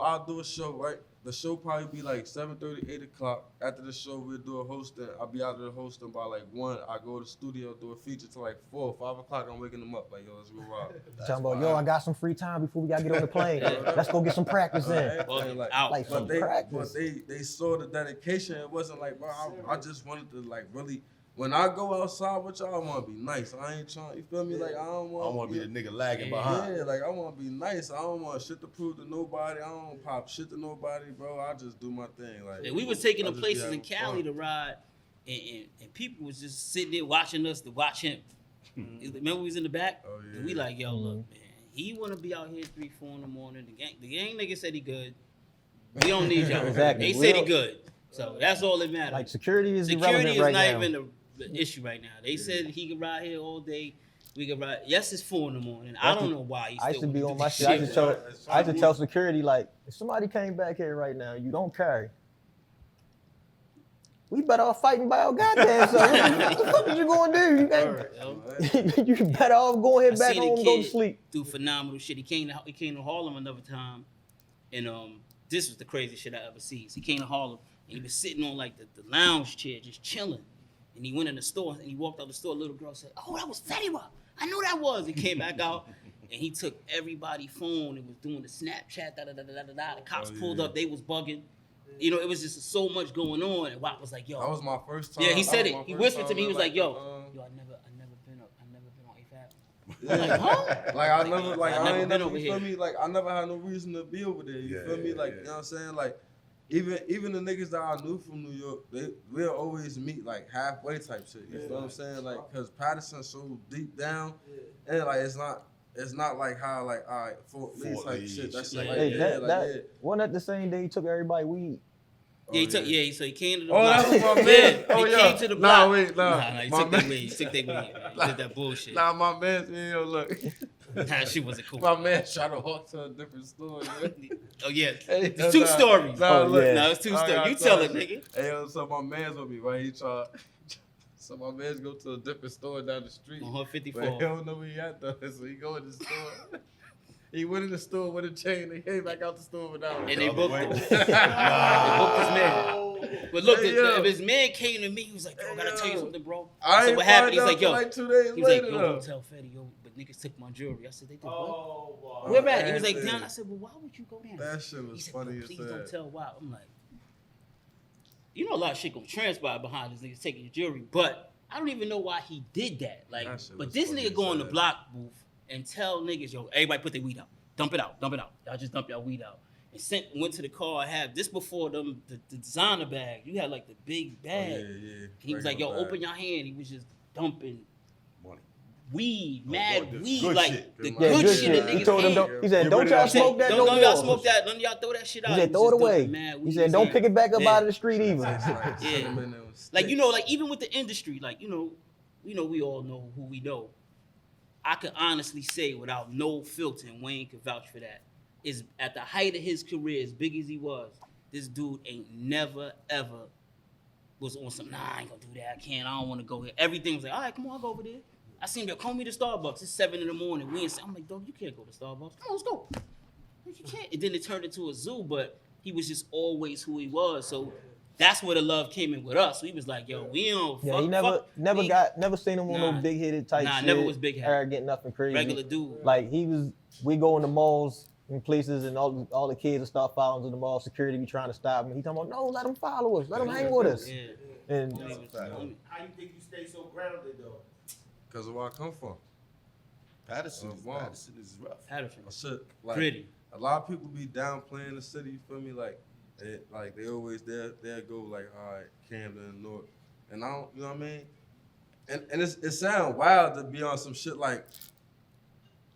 right? The show probably be like 7:30, 8 o'clock. After the show, we'll do a hosting. I'll be out there hosting by like 1. I go to the studio, do a feature till like 4, 5 o'clock. I'm waking them up like, yo, let's go rock. Talking about, yo, I got some free time before we gotta get on the plane. Let's go get some practice in. Like some practice. But they saw the dedication. It wasn't like, bro, I just wanted to like really. When I go outside with y'all, I want to be nice. I ain't trying, you feel me? Like, I don't want to be the nigga lagging behind. Yeah, like, I want to be nice. I don't want shit to prove to nobody. I don't pop shit to nobody, bro. I just do my thing. Like, we was taking the places in Cali to ride, and people was just sitting there watching us to watch him. Remember we was in the back? Oh, yeah. And we like, yo, look, man, he want to be out here 3, 4 in the morning. The gang nigga said he good. We don't need y'all. Exactly. They said he good. So that's all that matters. Like, security is Security irrelevant is right not now. even the issue right now. They said he could ride here all day. We could ride. Yes, it's 4 in the morning. I don't know why. I used to be on my shit. I used to tell security, like, if somebody came back here right now, you don't carry. We better off fighting by our goddamn self. What the fuck is you gonna do? You better off go ahead back home and go to sleep. Do phenomenal shit. He came to Harlem another time, and this was the craziest shit I ever seen. He came to Harlem and he was sitting on like the lounge chair, just chilling. And he went in the store and he walked out the store. A little girl said, "Oh, that was Fetty Wap. I knew that was." He came back out and he took everybody's phone and was doing the Snapchat. The cops pulled up. They was bugging. You know, it was just so much going on. And Wap was like, "Yo." That was my first time. Yeah, he said it. He whispered to me. He was like, "Yo, I never been on AFAB." I'm like, huh? Like I never, like I ain't been never, over you feel here. me? Like I never had no reason to be over there. You feel me? Like you know what I'm saying? Like even the niggas that I knew from New York, we'll always meet like halfway type shit. You feel what I'm saying? Like cause Patterson's so deep down, and like it's not like how like all right Fort Lee type shit. That's like Hey, wasn't that the same day he took everybody weed? Yeah, so he came to the block. block. That's my man. He came to the block. Nah, he took that weed. He took that weed. Man. He did that bullshit. Nah, my man, yo, look. Nah, she wasn't cool. My man tried to walk to a different store. Oh, yeah. It's 2 stories. Nah, it's 2 stories. You tell it, nigga. Hey, yo, so my man's with me, right? So my man's go to a different store down the street. On 54. But he don't know where he at, though. So he go in the store. He went in the store with a chain. They came back out the store without it. And they booked him. They booked his man. But look, if his man came to me, he was like, "Yo, I gotta tell you something, bro." I said, "What happened?" He's like, "Yo." Like 2 days he was later, like, "Yo, don't tell Fetty, yo, but niggas took my jewelry." I said, "They did what?" Wow. Where at? He was like, "Down." I said, "Well, why would you go down?" That shit was funny as Please hell. don't tell why. I'm like, you know, a lot of shit gonna transpire behind this niggas taking your jewelry, but I don't even know why he did that. Like, but this nigga go in the block booth and tell niggas, "Yo, everybody put their weed out. Dump it out. Y'all just dump y'all weed out." And went to the car. I had this before the designer bag. You had like the big bag. Yeah. He was like, "Yo, open your hand." He was just dumping weed, mad weed, good like shit. the Good good shit. shit in He niggas' told him, hand. he said, "Don't y'all smoke that no Don't y'all more." smoke that. None of y'all throw that shit out. He said, was "Throw it just away." dumping mad He weed. said, "Don't pick it back up out of the street either." Yeah. Like, you know, like even with the industry, like, you know, we all know who we know. I could honestly say without no filter, and Wayne could vouch for that, is at the height of his career, as big as he was, this dude ain't never, ever was on some, "Nah, I ain't gonna do that. I can't. I don't want to go here." Everything was like, "All right, come on, I'll go over there." I seen him, "Call me to Starbucks." It's 7 in the morning. We ain't. I'm like, "Dog, you can't go to Starbucks. Come on, let's go." You can't. And then it turned into a zoo, but he was just always who he was. So that's where the love came in with us. We was like, "Yo, we don't." Yeah, he never seen him on no big headed type shit. Never was big headed. Arrogant, nothing crazy. Regular dude. Like we go in the malls and places and all the kids will start following to the mall. Security be trying to stop him. He talking about, "No, let them follow us. Let them hang with us." Yeah. And How you think you stay so grounded though? Because of where I come from. Patterson is rough. Patterson. Shit, like, Pretty. a lot of people be downplaying the city, you feel me? Like they always they'll go like, all right, Camden, North. And I don't, you know what I mean? And it sounds wild to be on some shit like,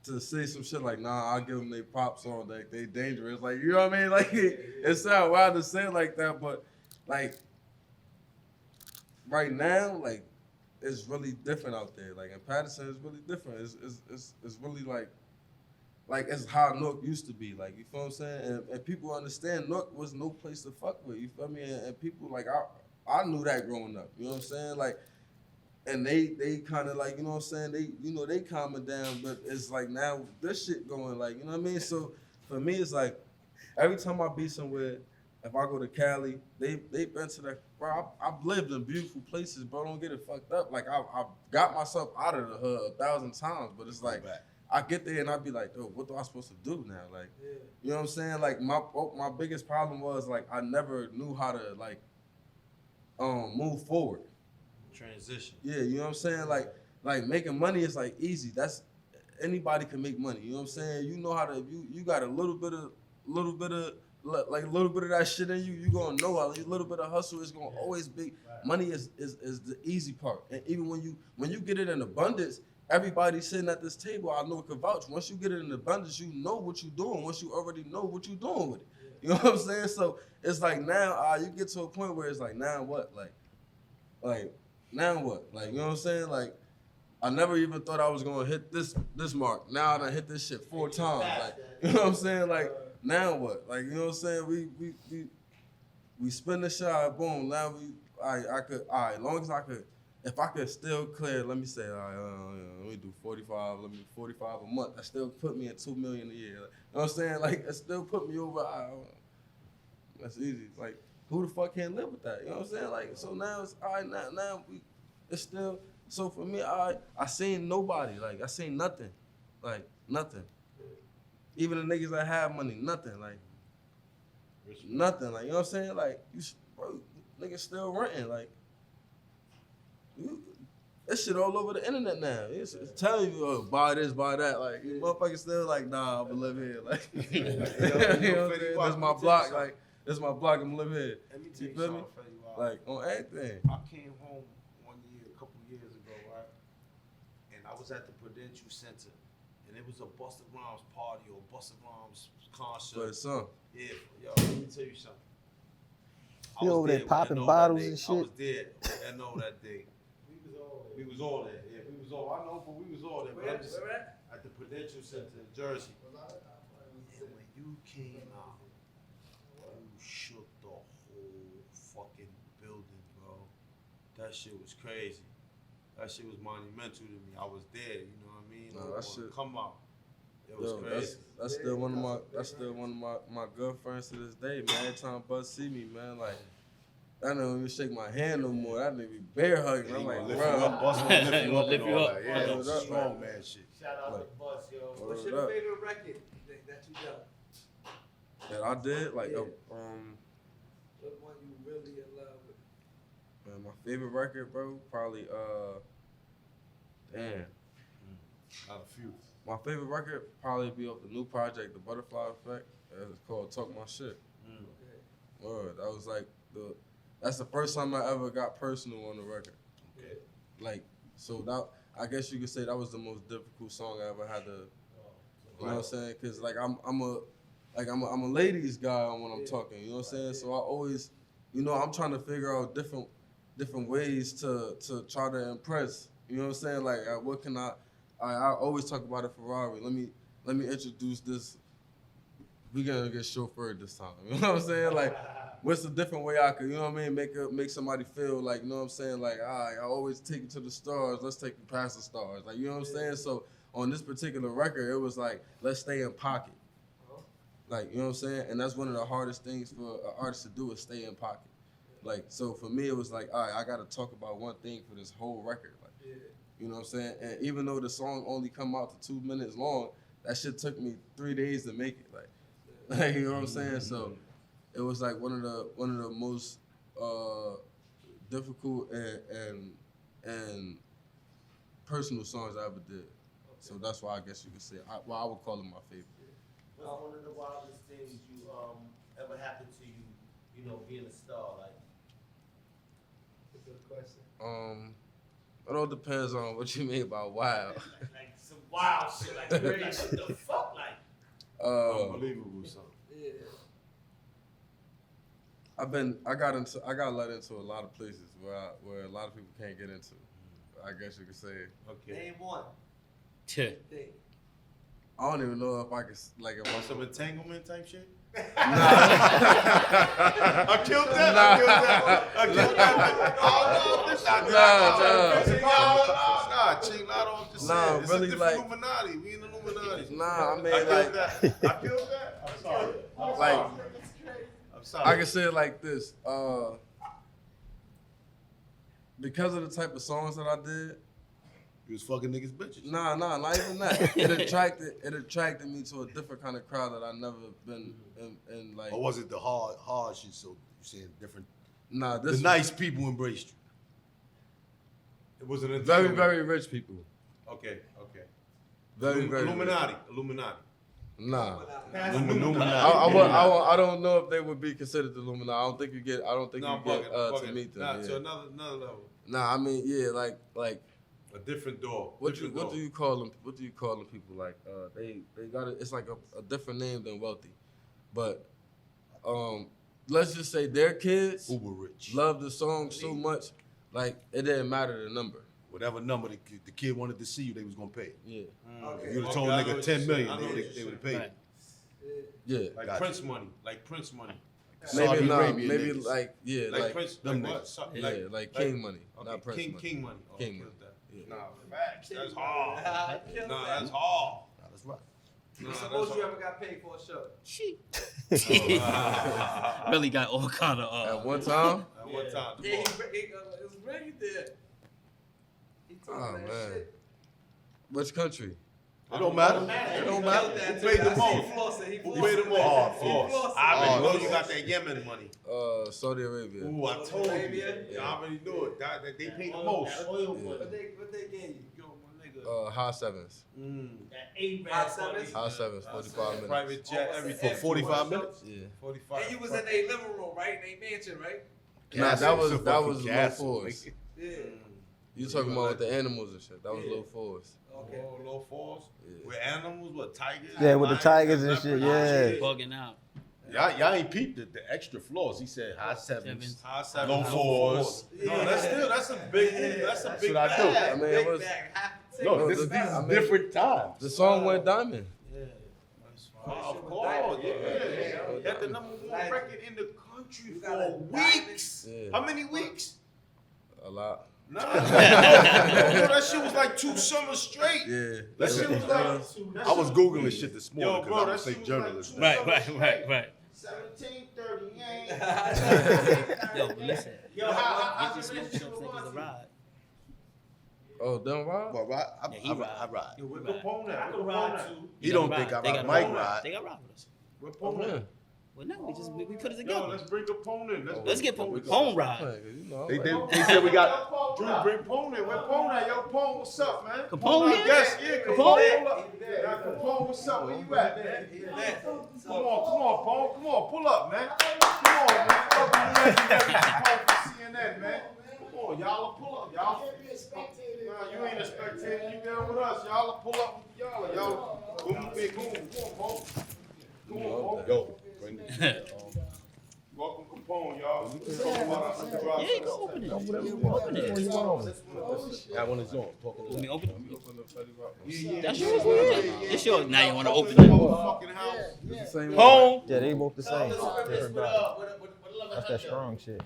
to say some shit like, "Nah, I'll give them their props on, like they dangerous." Like, you know what I mean? Like it sounds wild to say it like that, but like right now, like, it's really different out there. Like in Patterson, it's really different. It's really like it's how Newark used to be. Like, you feel what I'm saying? And people understand Newark was no place to fuck with. You feel me? And people like I knew that growing up. You know what I'm saying? Like, and they kind of like, you know what I'm saying? They calming down, but it's like now this shit going like, you know what I mean? So for me, it's like every time I be somewhere. If I go to Cali, they been to that, bro. I've lived in beautiful places, bro. Don't get it fucked up. Like I got myself out of the hood 1,000 times, but it's like I get there and I be like, oh, what am I supposed to do now? Like, you know what I'm saying? Like my biggest problem was like I never knew how to like move forward. Transition. Yeah, you know what I'm saying? Like making money is like easy. That's anybody can make money. You know what I'm saying? You know how to you got a little bit of that shit in you, you gonna know a little bit of hustle is gonna always be money is the easy part. And even when you get it in abundance, everybody sitting at this table, I know it can vouch. Once you get it in abundance, you know what you're doing. Once you already know what you're doing with it. You know what I'm saying? So it's like now you get to a point where it's like now what? Like now what? Like, you know what I'm saying? Like I never even thought I was gonna hit this mark. Now I done hit this shit 4 times. Like, you know what I'm saying? Like now what? Like, you know what I'm saying? We spin the shot, boom. Now I could, as long as I could, if I could still clear, let me say, let me do 45, let me do 45 a month. That still put me at $2 million a year. Like, you know what I'm saying? Like, it still put me over. That's easy. Like, who the fuck can't live with that? You know what I'm saying? Like, so now it's all right. Now it's still. So for me, I seen nobody. Like, I seen nothing. Like nothing. Even the niggas that have money, nothing, like, nothing, like, you know what I'm saying? Like, bro, niggas still renting, like, that shit all over the internet now. It's telling you, oh, buy this, buy that, like, you motherfuckers still like, nah, I'm gonna live here, like, you know what I'm saying? That's my block, like, this is my block, I'm gonna live here. Let me tell You you feel me? something, Fetty Wap. Like, on everything. I came home one year, a couple years ago, right? And I was at the Prudential Center. And it was a Busta Rhymes party or Busta Rhymes concert. For his son. Yeah, yo, let me tell you something. You over there popping bottles and shit? I was there. I know that day. We was all there. Yeah, we was all. I know, but we was all there. Where at? At the Prudential Center in Jersey. And when you came out, you shook the whole fucking building, bro. That shit was crazy. That shit was monumental to me. I was there, you know what I mean? No, that shit. Come out. It was Yo, crazy. that's still one of my good friends to this day, man. Every time Buzz see me, man, like, that nigga don't even shake my hand no more. That nigga be bear hugging. I'm like, lift bro. you up, Buzz gonna lift you up Lift and you all up. that. Yeah, that was Word up, strong man shit. Shout out to Bus, yo. What's Word your up. favorite record that you done? That I did, like, Yeah. What one you really in love with? man, my favorite record, bro, probably, damn. Not a few. My favorite record probably be off the new project, The Butterfly Effect. It's called Talk My Shit. Word, that was like that's the first time I ever got personal on the record. Okay. Like, so that, I guess you could say that was the most difficult song I ever had to, you know what I'm saying? Cause like I'm a ladies guy when I'm talking, you know what I'm saying? So I always, you know, I'm trying to figure out different ways to try to impress, you know what I'm saying? Like, what can I always talk about a Ferrari. Let me introduce this. We gonna get chauffeured this time. You know what I'm saying? Like, what's a different way I could, you know what I mean? Make somebody feel like, you know what I'm saying? Like, all right, I always take you to the stars. Let's take you past the stars. Like, you know what I'm saying? So on this particular record, it was like, let's stay in pocket. Like, you know what I'm saying? And that's one of the hardest things for an artist to do is stay in pocket. Like, so for me, it was like, all right, I got to talk about one thing for this whole record. Like, you know what I'm saying? And even though the song only come out to 2 minutes long, that shit took me 3 days to make it. Like, you know what I'm saying? So it was like one of the most difficult and personal songs I ever did. So that's why I guess you could say I would call it my favorite. What's one of the wildest things you ever happened to you? You know, being a star, like. That's a good question. It all depends on what you mean by wild. Like some wild shit, like really, like, what the fuck, like. Unbelievable something. Yeah. I got let into a lot of places where a lot of people can't get into. I guess you could say. Okay. Name one. Tuh. Thing. I don't even know if I could like if On I some entanglement type shit? Nah. I killed that. I killed that. Nah, chill out on just Nah, saying. It's really, a different like- Illuminati. We in Illuminati. Nah, I mean, I like, killed that. I killed that. I'm sorry. like, I'm sorry. I can say it like this. Because of the type of songs that I did, You was fucking niggas bitches. nah, not even that. It attracted me to a different kind of crowd that I never been in like. Or was it the hard shit? So you saying different? Nah, The this nice people embraced you. It was an very, entanglement. very rich people. Okay. Very, very Illuminati. rich. Illuminati. Nah. Illuminati. I don't know if they would be considered the Illuminati. I don't think you get I'm to bugging. meet them. Nah, yeah. to another level. Nah, I mean, yeah, like A different door. what do you call them? What do you call them people like? They got it's like a different name than wealthy, but let's just say their kids Uber rich. loved the song so much, like it didn't matter the number. Whatever number the kid wanted to see you, they was gonna pay. Yeah, If you'd have told I know nigga what 10 you're million, saying. I know they what would you're have paid. Right. yeah. Like Gotcha. Prince money. Like Prince money. Maybe Saudi Arabian maybe niggas. like Like Prince. them Like what? yeah, like King money, Okay, not Prince money. King money. Oh, King I money. killed that. Yeah. Nah, facts. That's hard. I killed Nah, that. that's hard. Nah, that's right. What's the most you ever got paid for a show? She really got all kind of At one time, At one time. Yeah, it was really there. He told oh me that man, shit. which country? It don't matter. It don't matter. Who paid the most? Who paid the most? I already know you got that Yemen money. Saudi Arabia. Ooh, I told you. Arabia? I already knew it. They paid the most. What they gave you? Yo, my nigga. High sevens. High sevens? High sevens, 45 minutes. Private jet, Oh, everything. For 45 minutes? Yeah. 45. And you was in a living room, right? In a mansion, right? Nah, that was low Castle, fours. Yeah. You talking about with the animals and shit? That was low fours. Okay. Oh, low falls? Yeah. With animals? What, tigers? Yeah, with the lions, tigers and leopards, shit, yeah. bugging out. Y'all ain't peeped the extra floors. He said high sevens. High seven, Low fours. No, that's a big, that's a big what I do. bag. I mean, it was. No, this the- is I mean, different times. The song went diamond. Of course, yeah. Had the number one record in the country for weeks. Yeah. How many weeks? A lot. Nah, no, that shit was like 2 summers straight. Yeah. That shit was like. I was Googling shit this morning Yo, because bro, I that was shit fake was like journalist. 2 Right, summers right, straight. right, right. 1738. Yo, listen. Yo, Get how this smoke show niggas a ride. Oh, them Rob? Well, right? Yeah, he I ride. ride. Yo, where Capone at? I Where can Capone ride at? too. He don't think I They ride. got Mike ride. ride. They got ride with us. Where Oh, Capone yeah. at? Well, no, we put it Yo, together. let's bring Capone in. Let's get Capone ride. You know, They like- said we got. Drew, bring Capone in. Where Capone at? Yo, Capone, what's up, man? Capone here? Yes, yeah, Capone? Pull up. Yeah, Capone, what's up? Where you at, man? Come on, Paul. Come on, pull up, man. Come on, man. Capone from CNN, man. Come on, y'all pull up, y'all. Nah, you ain't a spectator. You there with us. Y'all pull up with y'all. Boom, big boom. Come on, Paul. Come on, Paul. Yo, bring Welcome, Capone, y'all. Yeah, you can open it. Open it. that one is on. Let me open it. Yeah. That's yours, man. It's yours. Now you want to open it. Motherfucking house. It's the same Home. Yeah, they both the same. Different vibe. That's that strong shit.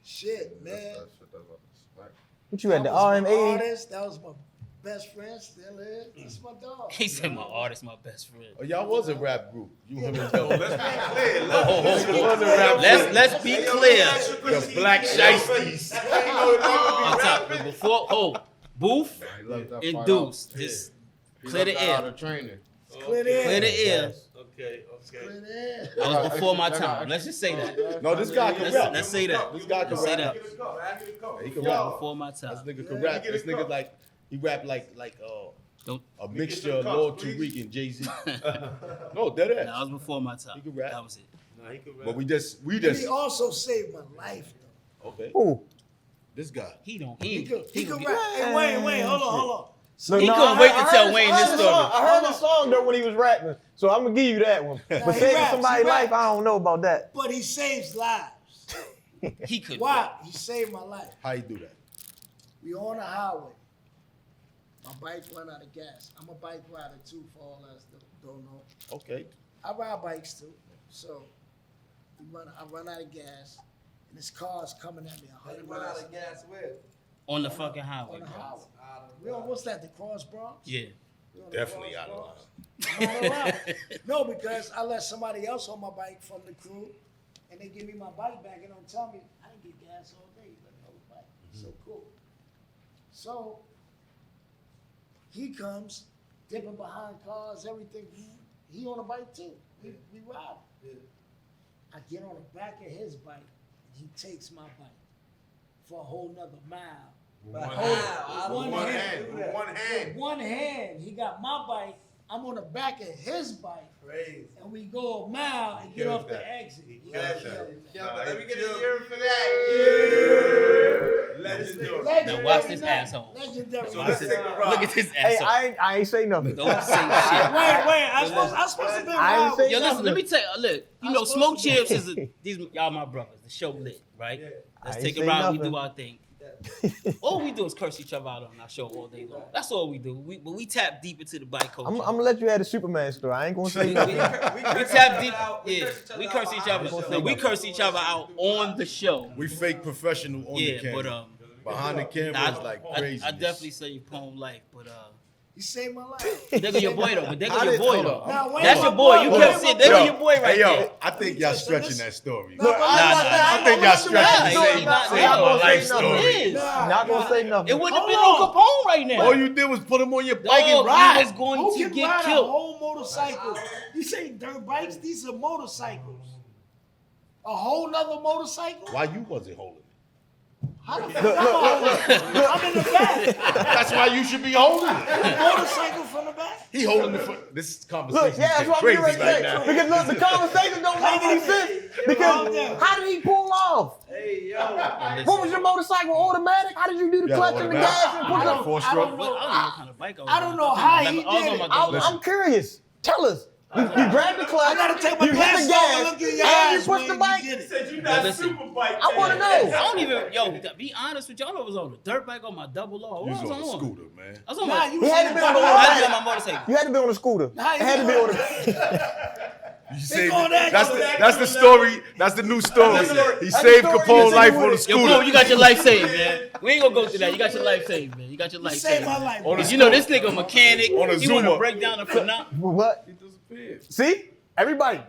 Shit, man. What you at the That was my RM80? artist. That was my best friend. Still is. That's my dog. He said my artist, my best friend. Oh, y'all was a rap group. You, him, and Let's Joe. be clear. Let's be clear. The Black Shiesties. On top, but before, Booth and Deuce, just clear the air. Training. Clear it Clear in. the air. Okay. Clear it in. That was before my time. Let's just say that. No, this guy can rap. Let's say that. This guy can Let's say rap. that. He can That rap. was before my This time. nigga can rap. This nigga like he rap like Don't. a mixture of Lord Tariq and Jay Z. No, dead That ass. was before my time. He can rap. That was it. But we And just he also saved my life, though. okay. Ooh. This guy. He don't. He He could gonna rap. Hey, Wayne, hold on. So, He no, couldn't I wait heard- to I tell heard- Wayne I this heard the story. song- I heard the song though when he was rapping, so I'm gonna give you that one. Nah, But he saving raps, somebody's he life, raps. I don't know about that. But he saves lives. He could. Why? He saved my life. How you do that? We on the highway. My bike run out of gas. I'm a bike rider too, for all us that don't know. Okay. I ride bikes too. So I run out of gas, and this car's coming at me 100 Run out miles of gas with. On the fucking highway. on the bro. highway. We on, what's that, the Cross Bronx? Yeah. We on the Definitely Cross out of Bronx? line. I'm out of line. No, because I let somebody else on my bike from the crew, and they give me my bike back and don't tell me I didn't get gas all day. Let me know the bike. So cool. So he comes, dipping behind cars, everything. He on a bike too. We ride. I get on the back of his bike, and he takes my bike for a whole nother mile. One hand. With one hand, he got my bike. I'm on the back of his bike, Crazy. and we go a mile and get killed off that. the exit. He Yeah, killed that. yeah. Let me get a Killed- year for that. Legendary. Now watch this asshole. Legendary. So let's take a ride. Look at this Hey, asshole. I ain't say nothing. Don't say shit. Wait, I'm supposed to be I ain't wild. say Yo, listen, nothing. let me tell you, look, you I'm know, supposed Smoke to be- Champs is these y'all my brothers. The show lit, right? Let's I take ain't a say ride, we nothing. do our thing. All we do is curse each other out on our show all day long. That's all we do. But we tap deep into the bike culture. I'm gonna let you have the Superman story. I ain't gonna say we nothing. tap deep. Yeah, we curse each other. No, we curse each other out on the show. We fake professional on the Yeah, camera. but Behind the camera I, is like I crazy. definitely say you poem life, but You saved my life. they go your boy though. But they go How your did- boy hold though. on. Now, Wayne, That's my your boy. You Wayne, can't my sit. They boy. go your boy right Hey, yo, there. I think y'all stretching that story. No, Nah, I think y'all stretching Nah, saying he not- saying nah, my nah, life nah, story. it is. Not gonna say nothing. It wouldn't have been Hold no on. Capone right now. All you did was put him on your bike and Dog, ride. he was going Who to can get ride a killed. whole motorcycle? You say dirt bikes? These are motorcycles. A whole nother motorcycle? Why you wasn't holding it? How the fuck am I holding it? I'm in the back. That's why you should be holding it. A motorcycle from the back? He holding the front. This conversation Look, yeah, that's is what I'm crazy getting ready to right say. now. Because look, the conversation don't make any sense. Because how did he pull off? Hey, yo. What was your motorcycle, automatic? How did you do the Yeah, clutch and the automatic. gas and put I the... don't- Four I stroke. don't What, know. I don't know what kind of bike I was I don't on. know how I he was on did my it. double- I'm curious. Tell us. You grabbed the clutch, I gotta take my you hit glasses the off gas, and look in your and eyes, you pushed the Wayne, bike. you get it. Said you Yo, not listen. super bike. I want to I know. don't even, yo, to be honest with y'all, I was on a dirt bike on my double R. You What was was on I a on? scooter, man. I was on Nah, my, you He had to be on the I had to be on automatic. my motorcycle. You had to be on a scooter. Nah, It had to be on You saved on that, that's go the back that's to the the story. That's the new story. He That's saved the story. Capone You life said on a you Yo, scooter. boom, you got your life saved, man. We ain't gonna go through that. You got your life saved, man. You got your You life saved saved. my life. On a Cause you know this nigga a mechanic. On a He wanna Zuma. break down the phenomenon. What? He disappeared. See? Everybody.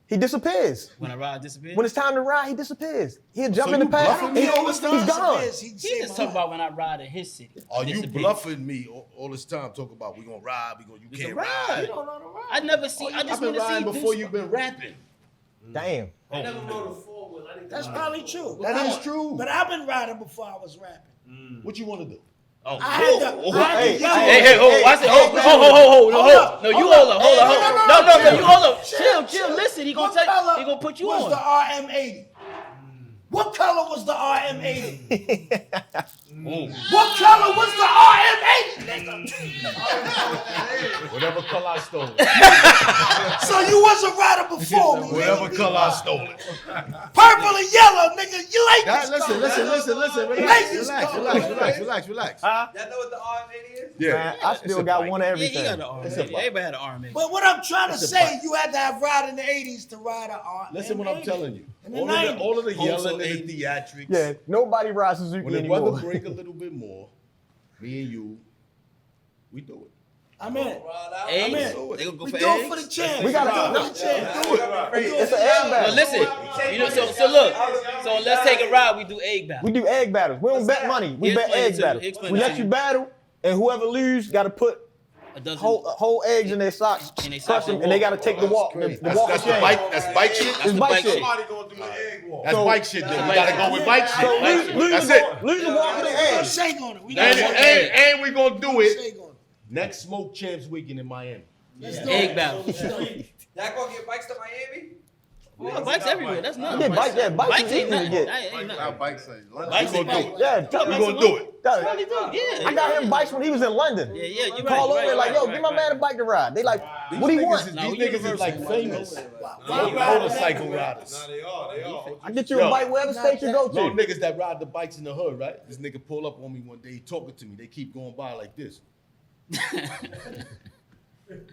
He disappears. When I ride disappear. When it's time to ride, he disappears. He'll jump So in the you pack. bluffing He's me all this time? gone. He He saved just my talk life. about when I ride in his city. Are you Disappear. bluffing me all this time? Talking about we gonna ride, you It's a can't ride. ride. You don't know the ride. I never see. I just I've been want to see riding you before do you've been rapping. Damn. I never rode a four-wheel. I didn't That's know. probably true. That is true. But I've been riding before I was rapping. What you want to do? Oh, I had to yell. Hey, hold, watch it. Hold, no, no, you hold up. No, you hold up. Chill, listen. He gonna What color he gonna put you was on. the RM80? What color was the RM80? What color was the RM80? Whatever color I stole it. So you was a rider before me. Whatever nigga. color I stole it. Purple and yellow, nigga. You like That, this listen. color. Relax. Y'all know what the RM80 is? Yeah. Man, I still got one of Yeah, everything. he got an arm. Everybody had an arm. But what I'm trying to say, you had to have ride in the 80s to ride a RM80. Listen what I'm telling you. In the All of the 90s. yelling and the theatrics. Yeah, nobody rides Suzuki When the anymore. weather break a little bit more, me and you, we do it. I'm in. Ride out. Eggs? in. They gonna go We for do it for eggs? the champ. We gotta do do it for the champ. It's an egg But battle. listen, you know, so look, so let's take a ride. We do egg battle. We do egg battles. We don't bet money. We He bet explained it egg to you. battles. He explained We it let to you you. battle, and whoever lose got to put A dozen. whole eggs in their socks, In their crush socks them, and and they walk. got to take the walk. The That's walk the of shame. bike. That's bike shit. That's the bike bike shit. shit. Somebody gonna do an egg walk. That's bike shit. Then we gotta go with bike shit. So Bike lose shit. the That's it. walk- lose the walk of the Put a egg. shake on it. We And, got and we gonna do it shake on it. next Smoke Champs weekend in Miami. Let's do Egg it. battle. Y'all gonna get bikes to Miami? Yeah, bikes everywhere. That's not. Yeah, bikes was Bikes ain't easy to nothing. get. That ain't nothing. Our bikes ain't. Bikes ain't nothing. Yeah, We gonna do it. Probably do. Yeah. I got him bikes when he was in London. Yeah, yeah. You Call right. over like, yo, give my man a bike to ride. They like, what do you want? These No, niggas is like famous. Why Motorcycle riders. Nah, they are. I get you a bike wherever state you go No to. niggas that ride the bikes in the hood, right? This nigga pull up on me one day, he talking to me. They keep going by like this.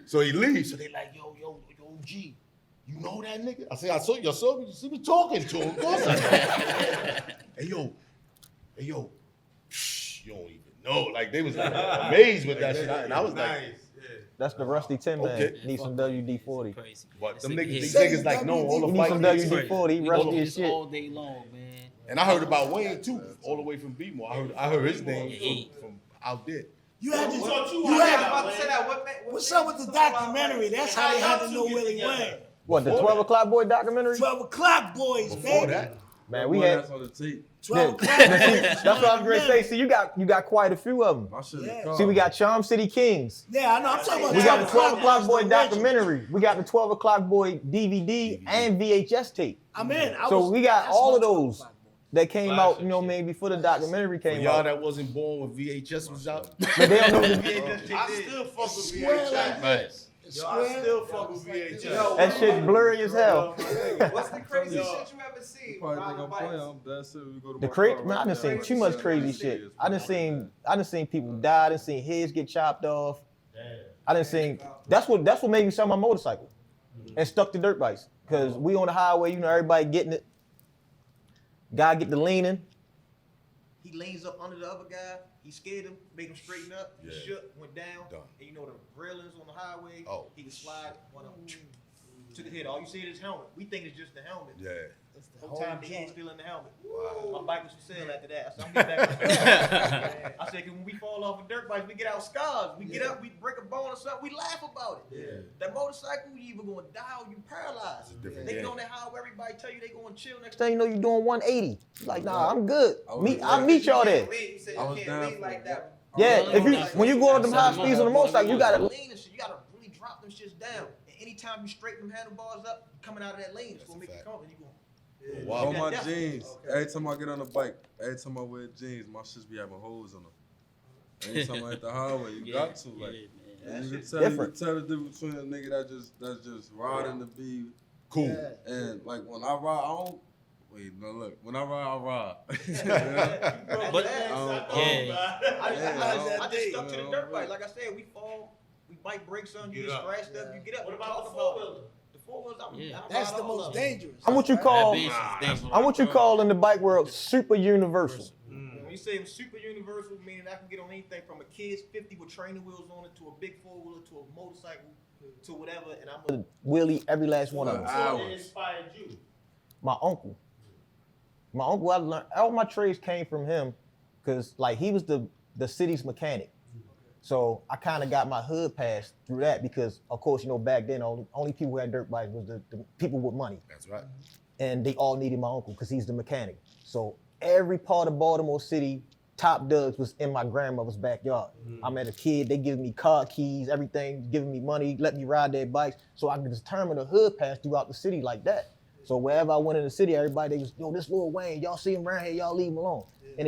So he leaves. So they like, yo, G, you know that nigga? I say, I saw you see me talking to him. Of course I know. Hey yo, psh, you don't even know. Like they was like amazed with that shit. And I was like, That's the Rusty Tin Man. Okay. Need some WD-40. Crazy. but them This niggas, these nigga niggas like, no, all You the need some bike. WD-40. He He rusty do as this shit. all day long, man. And I heard about Wayne too, all the way from B-more. I heard his name from out there. You had this. I You was had. about to say that. What's up with the documentary? That's how they had to know Willie Wayne. What, the 12 o'clock boy documentary? 12 o'clock boys, Before baby. that, Man, we had. That's on the tape. 12 o'clock. That's what I was going to say. See, you got quite a few of them. I should Yeah. have called. See, we got Charm City Kings. Yeah, I know. I'm talking about We got the 12 o'clock boy That's the legend. documentary. We got the 12 o'clock boy DVD and VHS tape. I'm in. So we got all of that's my 12 those o'clock boy. that came out, you know, maybe before the documentary for came y'all out. that wasn't born when VHS was out. But they don't know the VHS I tape. still fuck with Square VHS. like this. Yo, I still fuck with VHS. That shit blurry as hell. What's the craziest shit you ever seen? You probably think riding I'm bikes? playing. I'm dead serious. We go to The my crazy, car man, I right done now. seen too much crazy shit. I done seen people die. I done seen heads get chopped off. I done seen. That's what made me sell my motorcycle and stuck to dirt bikes. Cause we on the highway, you know, everybody getting it. Guy get the leaning. He leans up under the other guy. He scared him, made him straighten up. He shook, went down. Done. And you know the railings on the highway. Oh. He can slide one of them. Took his head. All you see is his helmet. We think it's just the helmet. Yeah. Whole time the head's still in the helmet. My bike was for sale after that. I said, I'm getting back on the I said, 'cause when we fall off of dirt bikes, we get out scars. We get up, we break a bone or something, we laugh about it. Yeah. That motorcycle, you either gonna die or you paralyzed. different They get game. on that highway, everybody tell you they gonna chill. Next thing you know, you doing 180. You like, nah, I'm good. I'll meet y'all there. You said I you was can't down lean for like it. that. Yeah, Oh, if you that's when you go on them high that's speeds on the that's motorcycle, you gotta that's lean and shit. You gotta really drop them shits down. And anytime you straighten them handlebars up, coming out of that lane, it's gonna make you come and you going. On my Yeah. jeans. Every time I get on the bike, every time I wear jeans, my shits be having holes in them. Anytime I hit the highway, you got to like. And you can tell the difference between a nigga that's just riding to be Cool. and like when I ride, I don't. Wait, no, look. When I ride. But yeah, I just stuck to the dirt bike. Like I said, we fall, we bite brakes on, you Get get up. scratched up, you get up. What we about talk the four-wheeler? The four-wheelers, Yeah. That's the most dangerous. I'm what you that call. beast is dangerous. I'm what you call in the bike world super universal. When you say super universal, meaning I can get on anything from a kid's 50 with training wheels on it to a big four-wheeler to a motorcycle to whatever, and I'm gonna wheelie every last one of them. What inspired you? My uncle. My uncle, I learned all my trades came from him, cause like he was the city's mechanic. So I kind of got my hood pass through that because, of course, you know, back then only people who had dirt bikes was the people with money. That's right. And they all needed my uncle because he's the mechanic. So every part of Baltimore City, Top Dogs was in my grandmother's backyard. I met a kid, they giving me car keys, everything, giving me money, letting me ride their bikes. So I could determine a hood pass throughout the city like that. So wherever I went in the city, everybody, they was, yo, this Lil Wayne, y'all see him around here, y'all leave him alone. And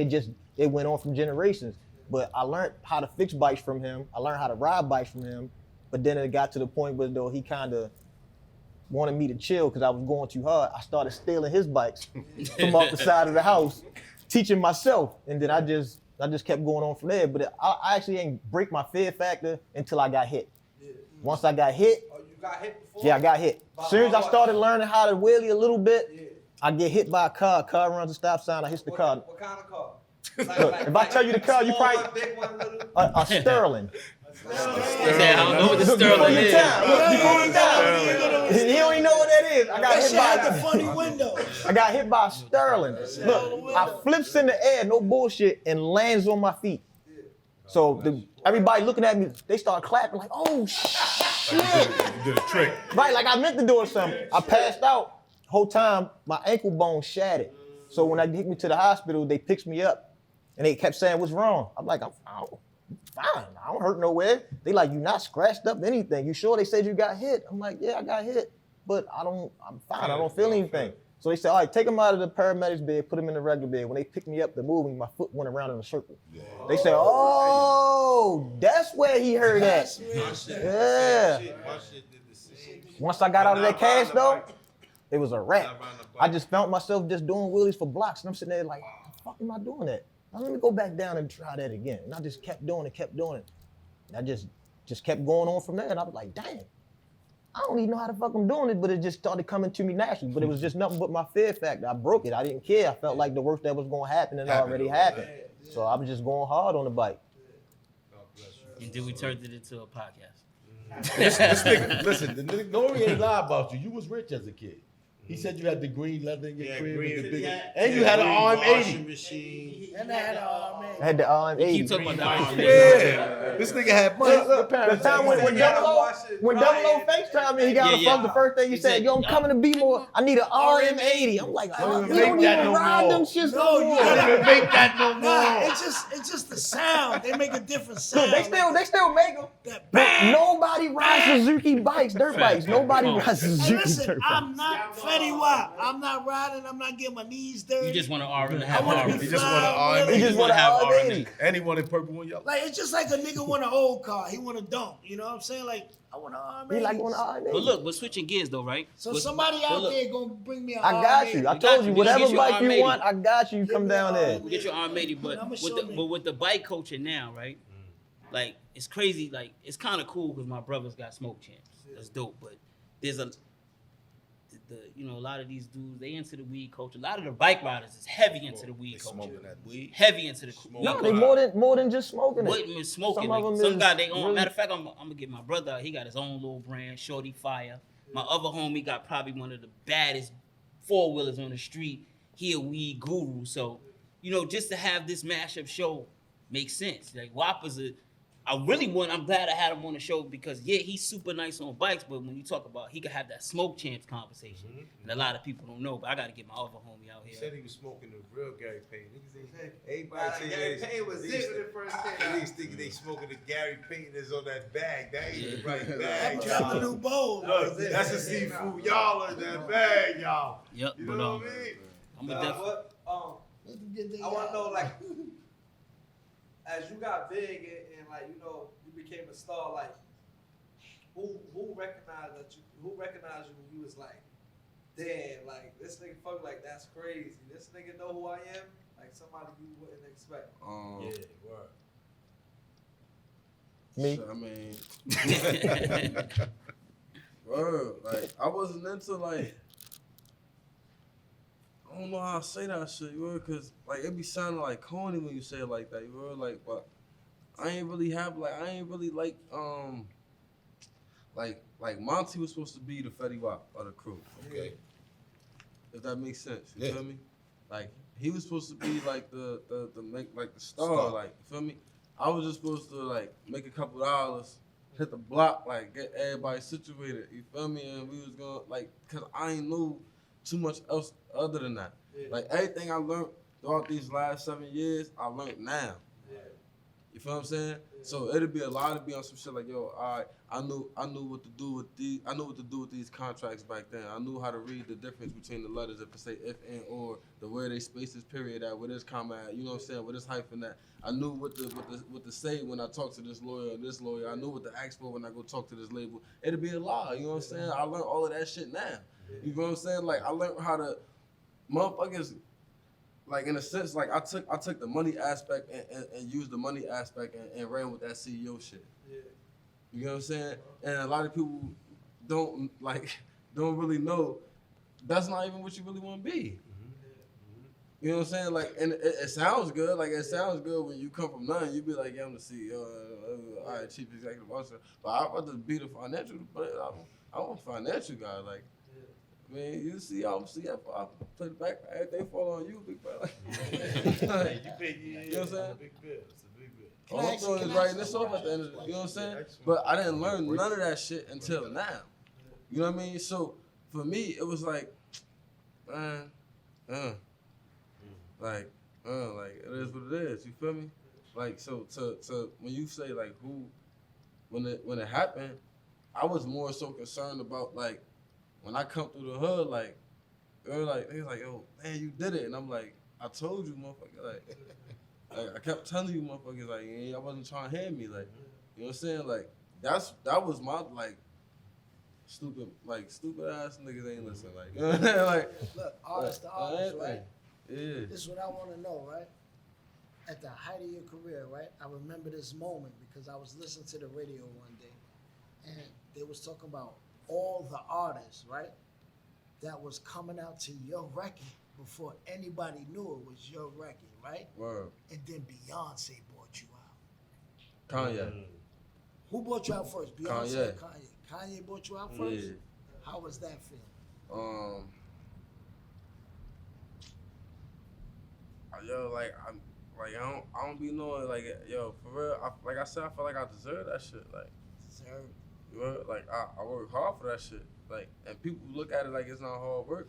it went on from generations. But I learned how to fix bikes from him. I learned how to ride bikes from him. But then it got to the point where though he kind of wanted me to chill because I was going too hard. I started stealing his bikes from off the side of the house, teaching myself. And then I just kept going on from there. But I actually ain't break my fear factor until I got hit. Once I got hit, Oh, you got hit before? yeah, I got hit. As soon as I started learning how to wheelie a little bit, I get hit by a car. Car runs a stop sign. I hit the car. What kind of car? Look, if I tell you the car, you small probably one, big one, little. a Sterling. He said, I don't know what the Look, before Sterling your is. time. Look, before your time. He don't even know what that is. I got That hit shit had the by. funny windows. I got hit by a Sterling. Look, I flips in the air, no bullshit, and lands on my feet. So everybody looking at me, they start clapping like, "Oh shit!" You did a trick. Right, like I meant to do something. I passed out. Whole time, my ankle bone shattered. So when they took me to the hospital, they picked me up, and they kept saying, "What's wrong?" I'm like, "I'm fine. I don't hurt nowhere." They like, "You not scratched up anything? You sure?" They said you got hit. I'm like, "Yeah, I got hit." but I'm fine. I don't feel anything. So they said, all right, take him out of the paramedics bed, put him in the regular bed. When they picked me up to move me, my foot went around in a circle. Yeah. They said, oh, that's where he heard that. Yeah. Once I got out of that cast though, it was a wrap. I just found myself just doing wheelies for blocks, and I'm sitting there like, how the fuck am I doing that? Now let me go back down and try that again. And I just kept doing it. And I just kept going on from there, and I was like, damn. I don't even know how the fuck I'm doing it, but it just started coming to me naturally. But it was just nothing but my fear factor. I broke it. I didn't care. I felt like the worst that was going to happen had already happened. So I was just going hard on the bike. And then we turned it into a podcast. This nigga, listen, the nigga Nori ain't lie about you. You was rich as a kid. He said you had the green leather in your crib with the big, and you had an RM80. And I had an RM80. I had the RM80. You talking about the Yeah, this nigga had money. Look, the time when Double O FaceTime me, he got on the phone. The first thing he said, yo, I'm coming to B-more. I need an RM80. I'm like, Don't you don't make that even no ride more. them shits No, no more. you Don't even make that no Nah, more. it's just the sound. They make a different Look, sound. they still make them. That But bang. nobody rides Suzuki bikes, dirt bikes. Nobody rides Hey, Suzuki listen, dirt bikes. I'm not Fetty Wap. I'm not riding. I'm not getting my knees dirty. You just want to R and I have want to R. be He just fly want an with RM80. it. He just want to have have R&D. And he wanted purple and yellow. Like, it's just like a nigga want an old car. He want a dunk. You know what I'm saying? Like, I want an RM80. He like on the But look, we're switching gears though, right? So But- somebody but out look, there gonna bring me an I got you. I RM80. told you, you. whatever Get your bike you R80. want, I got you. You come me down an there. R80. Get your R80, but I'ma with show the me. but with the bike culture now, right? Like it's crazy. Like it's kind of cool because my brothers got smoke champs. That's dope. But there's a lot of these dudes, they into the weed culture. A lot of the bike riders is heavy into the weed culture. Smoking that weed. Heavy into the No, they more than just smoking it. What is smoking? Some of Like, them some is guy they own. really- Matter of fact, I'm gonna get my brother out. He got his own little brand, Shorty Fire. My other homie got probably one of the baddest 4-wheelers on the street. He a weed guru. So, just to have this mashup show makes sense. Like WAP is I'm glad I had him on the show because he's super nice on bikes, but when you talk about he could have that smoke champs conversation. And a lot of people don't know, but I gotta get my other homie out He here. said he was smoking the real Gary Payne. Niggas ain't, Nah, everybody Gary say Payne was it when it first came out. Niggas think they smoking the Gary Payne that's on that bag. That ain't the right That bag. became a new bowl. Look, that's a seafood. Y'all in that bag, y'all. Yep, You but know what I mean? I'm a Nah, def- what, I want to know, like, as you got big and like, you became a star, like, who recognized who recognized you when you was like, damn, like, this nigga fuck, like, that's crazy. This nigga know who I am? Like, somebody you wouldn't expect. Word. Me? I mean, word, like I wasn't into like. I don't know how to say that shit, you heard? Cause like it be sounding like corny when you say it like that, you heard? Like, but I ain't really like Monty was supposed to be the Fetty Wap of the crew. Okay. If that makes sense, you Yeah. feel me? Like he was supposed to be like the star, Star. like you feel me? I was just supposed to like make a couple dollars, hit the block, like get everybody situated, you feel me? And we was gonna like, cause I ain't knew too much else other than that. Yeah. Like everything I learned throughout these last 7 years, I learned now. Yeah. You feel what I'm saying? So it'd be a lot to be on some shit like, yo, I knew what to do with these. I knew what to do with these contracts back then. I knew how to read the difference between the letters if it say if and or, the where they space this period at, where this comma at, you know what I'm saying, where this hyphen at. I knew what to say when I talk to this lawyer or this lawyer. I knew what to ask for when I go talk to this label. It'd be a lie, you know what I'm saying? I learned all of that shit now. You know what I'm saying? Like I learned how to motherfuckers. Like in a sense, like I took the money aspect and used the money aspect and ran with that CEO shit. Yeah. You know what I'm saying? And a lot of people don't really know that's not even what you really want to be. You know what I'm saying? Like, and it sounds good. Like it sounds good when you come from nothing. You be like, yeah, I'm the CEO, all right, chief executive officer. But I'd rather be the financial. But I want a financial guy. Like, man, you see, I'm CFO. I play the back. Everything fall on you, big brother. You know what I'm saying? Big bill. It's a big bill. All I'm doing is writing this off at the end of the, you know what I'm saying? But I didn't learn none of that shit until now. You know what I mean? So for me, it was like, like it is what it is. You feel me? Like so to when you say like who, when it happened, I was more so concerned about like when I come through the hood, like, they was like, yo, man, you did it. And I'm like, I told you, motherfucker. Like I kept telling you, motherfuckers, like, yeah, I wasn't trying to hear me. Like, you know what I'm saying? Like, that was my, like, stupid ass niggas ain't listening. Like, you know what I'm saying? Like, Look, artist to artist, right? Yeah. This is what I want to know, right? At the height of your career, right? I remember this moment because I was listening to the radio one day, and they was talking about all the artists, right? That was coming out to your record before anybody knew it was your record, right? Word. And then Beyonce bought you out. Kanye. Who bought you out first? Beyonce Kanye. or Kanye? Kanye bought you out first? Yeah. How was that feel? Yo, like I don't be knowing, like, yo, for real. Like I said, I feel like I deserve that shit. Like, you know, like I work hard for that shit. Like, and people look at it like it's not hard work.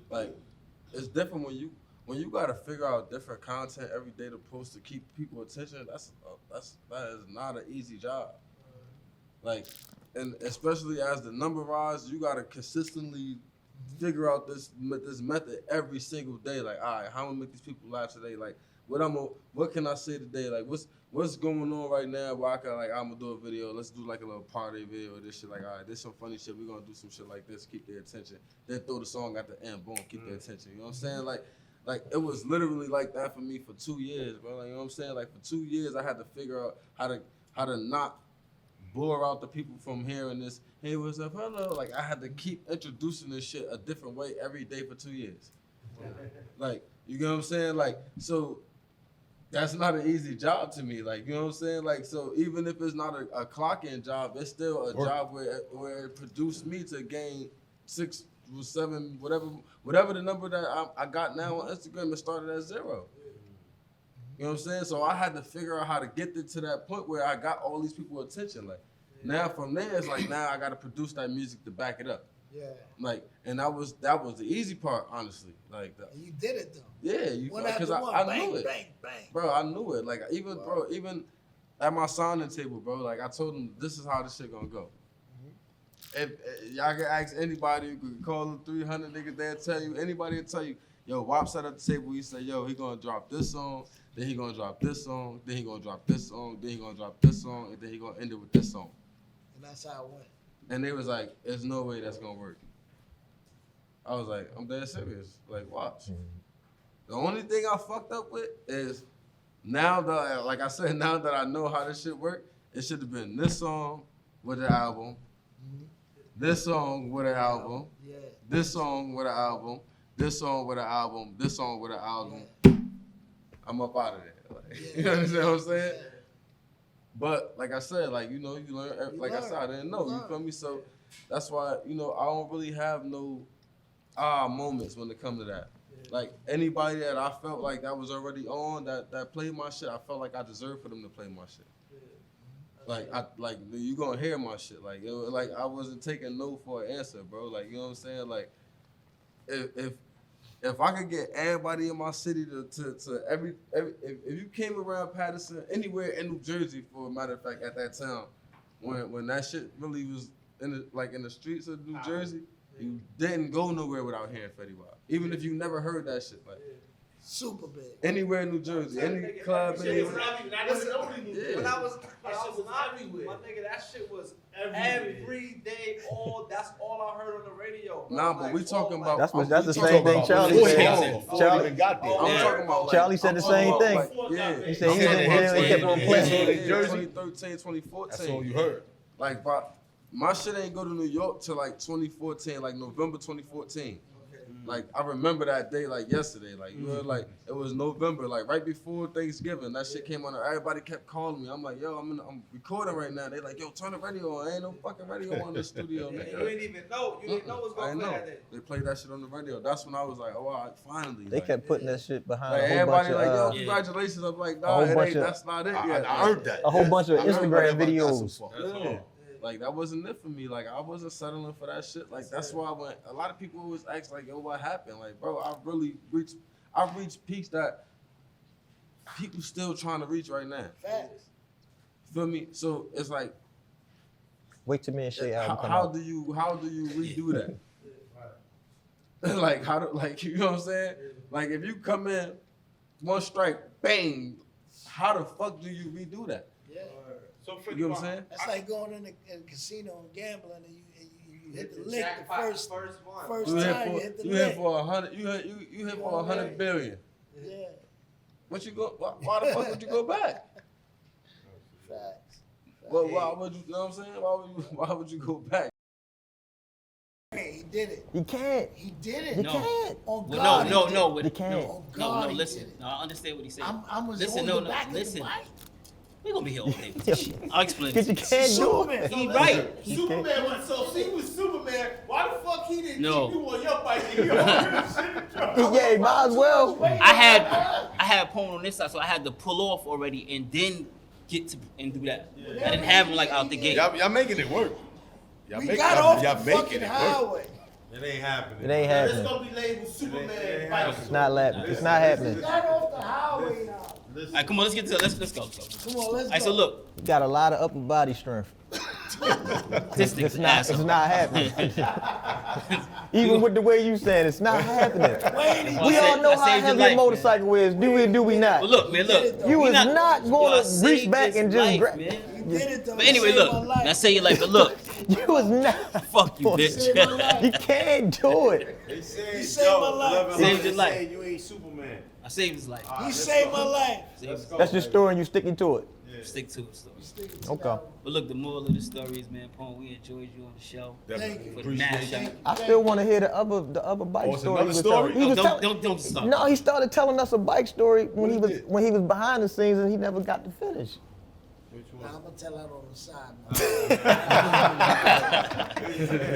Like it's different when you gotta figure out different content every day to post to keep people attention. That is not an easy job. Like, and especially as the number rises, you gotta consistently figure out this method every single day. Like, all right, how I'm gonna make these people laugh today? Like, what can I say today? Like, what's going on right now? Where I can, like, I'm gonna do a video. Let's do like a little party video of this shit. Like, all right, there's some funny shit. We're gonna do some shit like this. Keep their attention. Then throw the song at the end. Boom, keep their attention. You know what I'm saying? Like it was literally like that for me for 2 years, bro. Like, you know what I'm saying? Like, for 2 years, I had to figure out how to not blur out the people from hearing this. Hey, what's up? Hello. Like, I had to keep introducing this shit a different way every day for 2 years. Like, you know what I'm saying? Like, so that's not an easy job to me. Like, you know what I'm saying? Like, so even if it's not a clock-in job, it's still a job where it produced me to gain 6 or 7, whatever the number that I got now on Instagram. It started at 0. You know what I'm saying? So I had to figure out how to get to that point where I got all these people attention. Like, now from there, it's like, now I got to produce that music to back it up. Yeah. Like, and that was the easy part, honestly. Like, And you did it though. yeah, One because after one, I bang, knew it, bang, bang. bro. I knew it. Like, even at my signing table, bro. Like, I told them this is how this shit gonna go. If y'all can ask anybody, you can call them 300 niggas. They'll tell you. Anybody will tell you. Yo, Wap sat at the table. He said, yo, he gonna drop this song. Then he gonna drop this song. Then he gonna drop this song. Then he gonna drop this song. And then he gonna end it with this song. And that's how it went. And they was like, there's no way that's gonna work. I was like, I'm dead serious. Like, watch. The only thing I fucked up with is now that, like I said, now that I know how this shit work, it should have been this song with the album, this song with an album, this song with an album, this song with an album, this song with an album. I'm up out of there. Like, you understand what I'm saying? But like I said, like, you know, you learn. Like I said, I didn't know. You feel me? So that's why, you know, I don't really have no moments when it comes to that. Like, anybody that I felt like that was already on that played my shit, I felt like I deserved for them to play my shit. Like you gonna hear my shit. Like, it was, like, I wasn't taking no for an answer, bro. Like, you know what I'm saying? Like, if I could get everybody in my city to every if you came around Patterson, anywhere in New Jersey, for a matter of fact, at that time, when that shit really was in the streets of New Jersey, you didn't go nowhere without hearing Fetty Wap. Even if you never heard that shit, like, super big. Anywhere in New Jersey, any club, anywhere. When I was everywhere. My nigga, that shit was every day. That's all I heard on the radio. Bro. Nah, but we talking about. That's the same thing Charlie said. Charlie got there. I'm talking about. Like, Charlie said the same thing. Yeah. He said he was in jail and kept on playing. 2013, 2014. That's all you heard. Like, my shit ain't go to New York till like 2014, like November 2014. Like, I remember that day like yesterday. Like, you know, like, it was November, like right before Thanksgiving. That shit came on. Everybody kept calling me. I'm like, yo, I'm recording right now. They like, yo, turn the radio on. Ain't no fucking radio on the studio, nigga. You didn't even know. You didn't know what's going to play that day. They played that shit on the radio. That's when I was like, oh, all right, finally. They kept putting that shit behind like, a whole everybody bunch like, of, yo, congratulations. I'm like, nah, that's not it yet. I heard that. a whole bunch of Instagram videos. Yeah. Like, that wasn't it for me. Like, I wasn't settling for that shit. Like, that's why when a lot of people always ask, like, yo, what happened? Like, bro, I reached peaks that people still trying to reach right now. Facts. Feel me? So it's like, Wait till me and Shay album come How out. do you redo that? Like you know what I'm saying? Like if you come in, one strike, bang, how the fuck do you redo that? Yeah. So You know what I'm saying? That's like going in a casino and gambling and you hit the lick the Jackpot, first one. time you hit the You lick. hit for 100. You hit for 100 billion. Yeah, What you go? Why the fuck would you go back? facts. Well, why would you? You know what I'm saying? Why would you go back? Hey, he did it. You can't. He did it. You No. can't. On Well, God, no, he no, did it. You can't. Oh, no, God, no. he Listen, did it. no, I understand what he's saying. I was Listen, on no, the no, back listen. of the bike. We're gonna be here all day with this shit. I'll explain Cause you it. can't do Superman. it. He right. Superman was so he was Superman. Why the fuck he didn't No. keep you on your bike and you on his shit? Yeah, he might as well. I had Pone on this side, so I had to pull off already and then get to and do that. I didn't have him like out the gate. Y'all making it work. Y'all We make- got y'all- off y'all the making fucking it work. highway. It ain't happening. It ain't It's happening. gonna be labeled Superman bike. It's not happening. We got off the highway now. All right, come on, let's get to let's go. Come on, let's All right, go. so look, You got a lot of upper body strength. this nigga's It's an not. asshole. It's not happening. Even with the way you saying, it's not happening. We all know I how saved your heavy life, a motorcycle is. Do we not? But look, man, look. You we is not Yo, I going to saved reach back this and just life, grab. man. You did it though. But anyway, You saved look. my life. Now say your life, but look, You is not. fuck you, Saved my bitch. life. You can't do it. They said, You saved my life. Saved your life. You ain't Superman. I saved his life. He saved my life. Saved That's your story and you sticking to it. Stick to it. So. Okay. But look, the moral of the story is, man, Pone, we enjoyed you on the show. Thank you. For the mashup. I still want to hear the other bike Oh, it's story. another he was story? telling. He was telling- Don't stop. No, he started telling us a bike story when What he he was did? behind the scenes and he never got to finish. Nah, I'm gonna tell that on the side.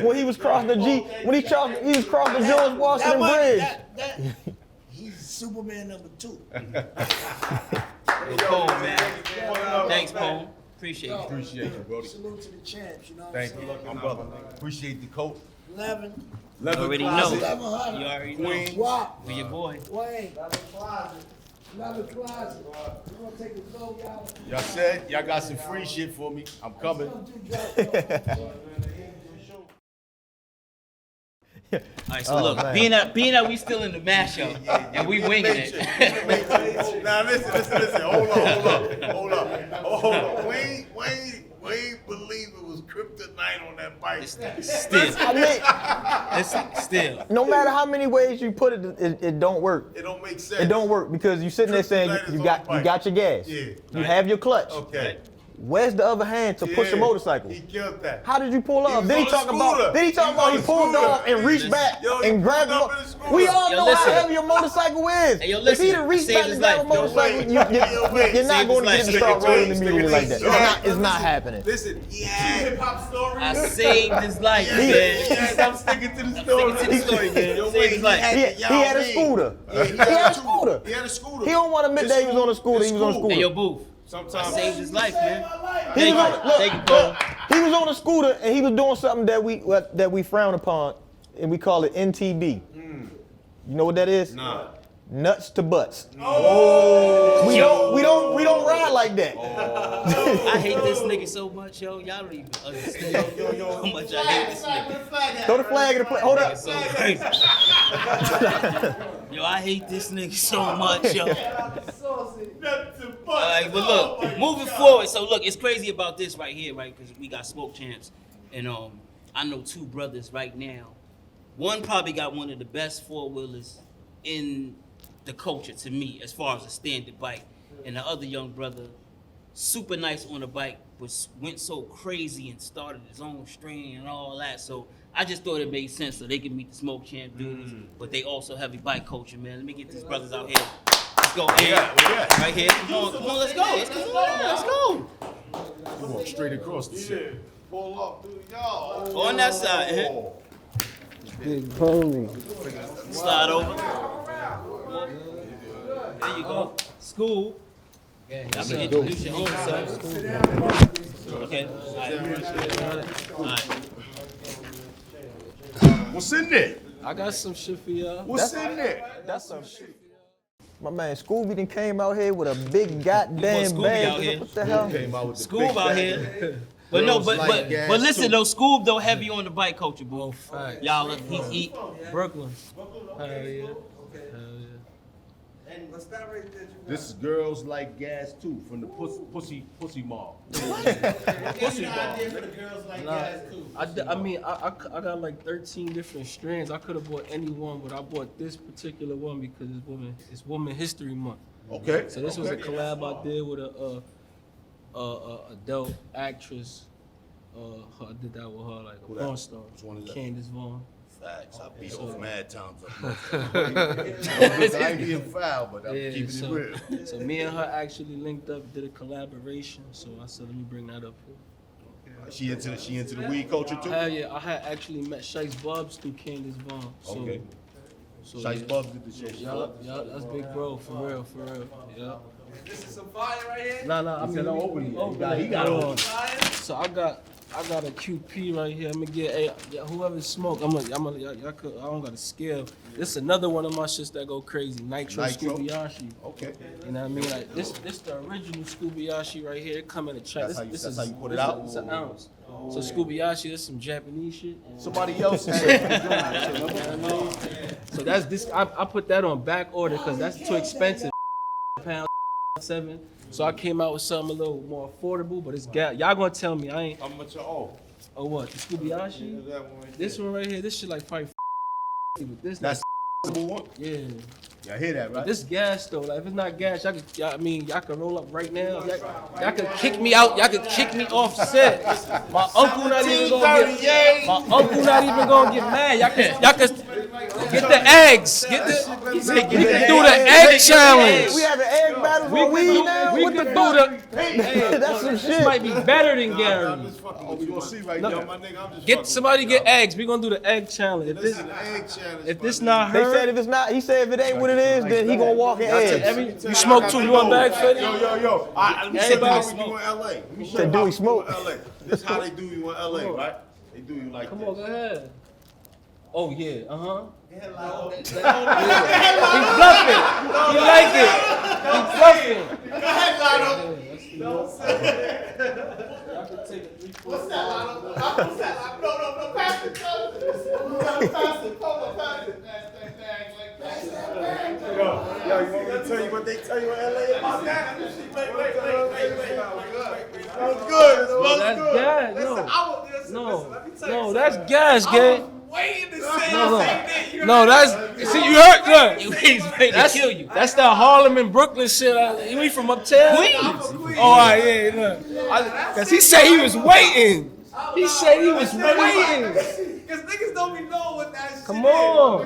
When he was crossing the when he was crossing the George Washington Bridge. He's Superman number 2. Pone, man. Thanks, Pone. Appreciate you. Appreciate you, Brody. Salute to the champs, you know what Thank I'm you, saying? my brother. Appreciate the coat. 11, You already know. closet. 1100. You already know. Queen. Wap, For your boy. Wayne, another closet. You gonna take a go, y'all? Y'all said y'all got some free shit for me. I'm coming. All right, so Oh, look, man. being that we still in the mashup and we winging it. Now listen. Hold up. Wayne believed it was kryptonite on that bike. Still, I mean, listen, still. no matter how many ways you put it, it don't work. It don't make sense. It don't work because you sitting there saying Kryptonite is you on got the bike. your gas. Yeah. You have your clutch. Okay. Where's the other hand to push the Yeah, motorcycle? He killed that. How did you pull He up? was Then he on talk the about. scooter. Then he talk He was about on he the pulled scooter. off and reached back Yo, he and grabbed pulled up the. in the scooter. We all Yo, know listen. how heavy your motorcycle is. Hey, yo, If listen. he'd have reached Saved back his to grab a life, yo. motorcycle, Wait. you're Saved not his going to life. get to start Wait, rolling wait, immediately wait, like that. wait. It's not happening. Listen, Hip hop story. I saved his life, man. Yes, I'm sticking to the story. Sticking to the story, man. Yo, Saved wait, his life. He had a scooter. Yeah, He had a scooter. He had a scooter. He don't want to admit that he was on a scooter. He was on a Hey, scooter. yo, Booth. I Sometimes saved his life, man. He Thank was you. on, look, Thank you, Paul. he was on a scooter and he was doing something that we frown upon, and we call it NTB. You know what that is? Nah. Nuts to butts. Oh. We don't ride like that. I hate this nigga so much, yo. Y'all don't even understand how much I hate this nigga. Throw the flag in the play. Hold up. So crazy. Yo, I hate this nigga so much, yo. Alright, but look, moving forward. So look, it's crazy about this right here, right? Because we got Smoke Champs, and I know two brothers right now. One probably got one of the best four-wheelers in the culture to me, as far as a standard bike, and the other young brother, super nice on the bike, but went so crazy and started his own strain and all that. So I just thought it made sense so they could meet the Smoke Champ dudes, but they also have a bike culture, man. Let me get these brothers out here. Let's go, man. Right here. Come on, let's go. Let's go. Come on, straight across the shit. Pull up, dude, y'all. On that side, Big pony. slide over. There you go. School. Y'all can introduce your own self. Okay. All right. What's in there? I got some shit for y'all. What's in there? That's some shit. My man Scooby done came out here with a big goddamn Scooby bag. out here. What the hell? Came out with the School big out bag. here. But no, Girls like gas, but listen too. though, Scoob though heavy on the bike culture, bro. Oh, facts. Y'all, he Brooklyn. Okay. Hell yeah. Okay. Hell yeah. And what's that right there? This is Girls Like Gas too, from the Pussy Mob. Give me the idea for the girls like Nah, guys too. I mean, I got like 13 different strands. I could have bought any one, but I bought this particular one because it's Women History Month. Okay. So this was a collab I did with a adult actress. I did that with her, like a Who that? porn star. Which one is that? Candace Vaughn. Facts. I beat off mad times. I ain't being foul, but I'm keeping it real. So me and her actually linked up, did a collaboration. So I said, let me bring that up here. She into the weed culture too. Hell yeah, I had actually met Shice Bubs through Candace Vaughn. So, Okay. So Shice yeah. Bubs did the show. Yeah, that's big bro, for real, Yeah. This is some fire right here. Nah, I He mean, said don't open it. He it. got Hold on. on. So I got a QP right here. I'm gonna get whoever smoke. Y'all could, I don't got a scale. This is another one of my shits that go crazy. Nitro Nitro? Scoobiyashi. Okay. You know what I mean? Like this the original Scoobiyashi right here. It come in a check. That's how you put it out? It's an ounce. So Scoobiyashi, this some Japanese shit. Somebody else had it. You know what I mean? So that's this. I put that on back order because that's too expensive. Pound 7. So I came out with something a little more affordable, but it's gas. Y'all gonna tell me I ain't. How much you owe? Oh what? The Scoobiyashi? That one right This one right here. This shit like probably. But this. That's the one. Yeah. Y'all hear that, But right? this gas though. Like if it's not gas, y'all can roll up right now. Y'all can kick me out. Y'all can kick me off set. My uncle not even gonna get. My uncle not even gonna get mad. Y'all can get the eggs. He said you can do the egg challenge. We having egg battles on weed now? We What could the do fuck? the. That's some This shit. might be better than Gary. I'm just fucking with We you. gonna see right No. now. Yo, my nigga, I'm just Get fucking somebody with you. get eggs. We gonna do the egg challenge. If This this is an egg challenge. if my this nigga. not They said her, if it's not, he said if it ain't what it is, then he gonna walk in eggs. you smoke too. You want bag, Fetty? Yo. Let me show you Everybody how we smoke. do in LA. Let me show Said you do how we we smoke? do in LA. This is how they do you in LA, right? They do you like Come this. on, go ahead. Oh yeah, He's bluffing. He like it. He's bluffing. Go ahead, Lotto. Y'all can take it 3, 4, What's that, Lotto? What's that? No, pass it. Pass it. Pass it. Yo, you want me to tell you what they tell you in LA about that? Wait. Smells good. It No, smells that's good. gas. Listen, let me tell you No, something. that's gas, gang. Waiting to say No. the same thing. No, that's see you heard good. He's ready to kill you. That's that Harlem and Brooklyn shit. We from uptown. Queens. Oh, all right, yeah, look. Cause he said he was waiting. He said he was waiting. Because niggas don't be knowing what that shit Come on.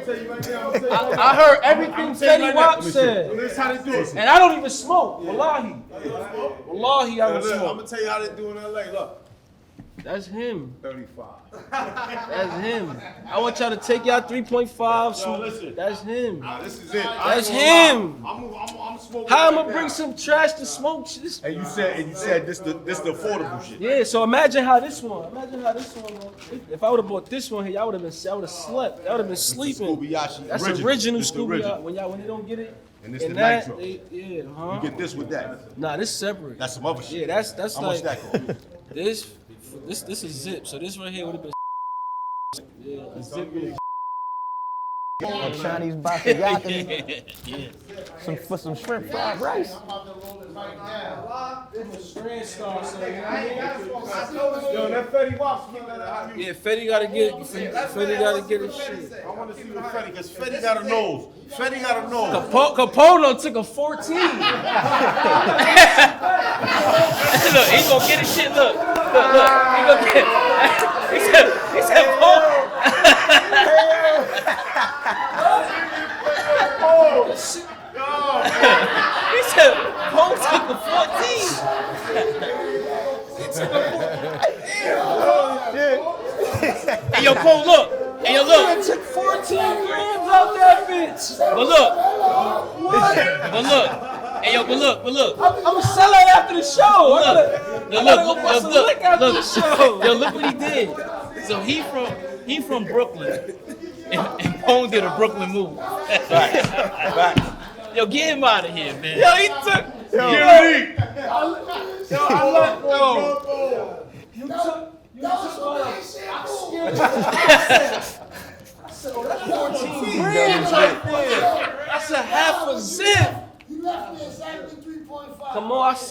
I heard everything Fetty Wap said. This is how they do it. And I don't even smoke. Wallahi. Wallahi, I don't Look, I'm smoke. gonna tell you how they do in LA. Look, That's him. 35. That's him. I want y'all to take y'all 3.5. Yo, listen. That's him. Nah, this is it. That's him. I'm smoking. How I'm right gonna bring now. some trash to smoke? This. And you said this the affordable shit. Yeah. So imagine how this one. If I would have bought this one here, I would have slept. I would have been sleeping. Scoobiyashi That's original. original This the Scooby. original. When they don't get it. And this in the that, nitro. You You get this with that. Nah, this separate. That's some other shit. Yeah, that's How like much that cost? this is zip. So this right here would have been. Yeah, a zip. A Chinese box of yakini. For some shrimp fried rice. Yo, that Fetty Wap, keep that out. Yeah, Fetty gotta get his shit. I want to see what Fetty, because Fetty got a nose. Fetty got a nose. Capone took a 14. Look, he gonna get his shit. Look. He gonna get. He said, Paul. He said, Paul took a 14. Hey, yo, Paul, look. Hey, yo, look. Took 14 grams out that bitch. But look. Hey, yo, but look. I'm gonna sell it after the show. Look what he did. So he from Brooklyn, and Pone did a Brooklyn move. Yo, get him out of here, man. Yo, he took. Yo, I love. Yo,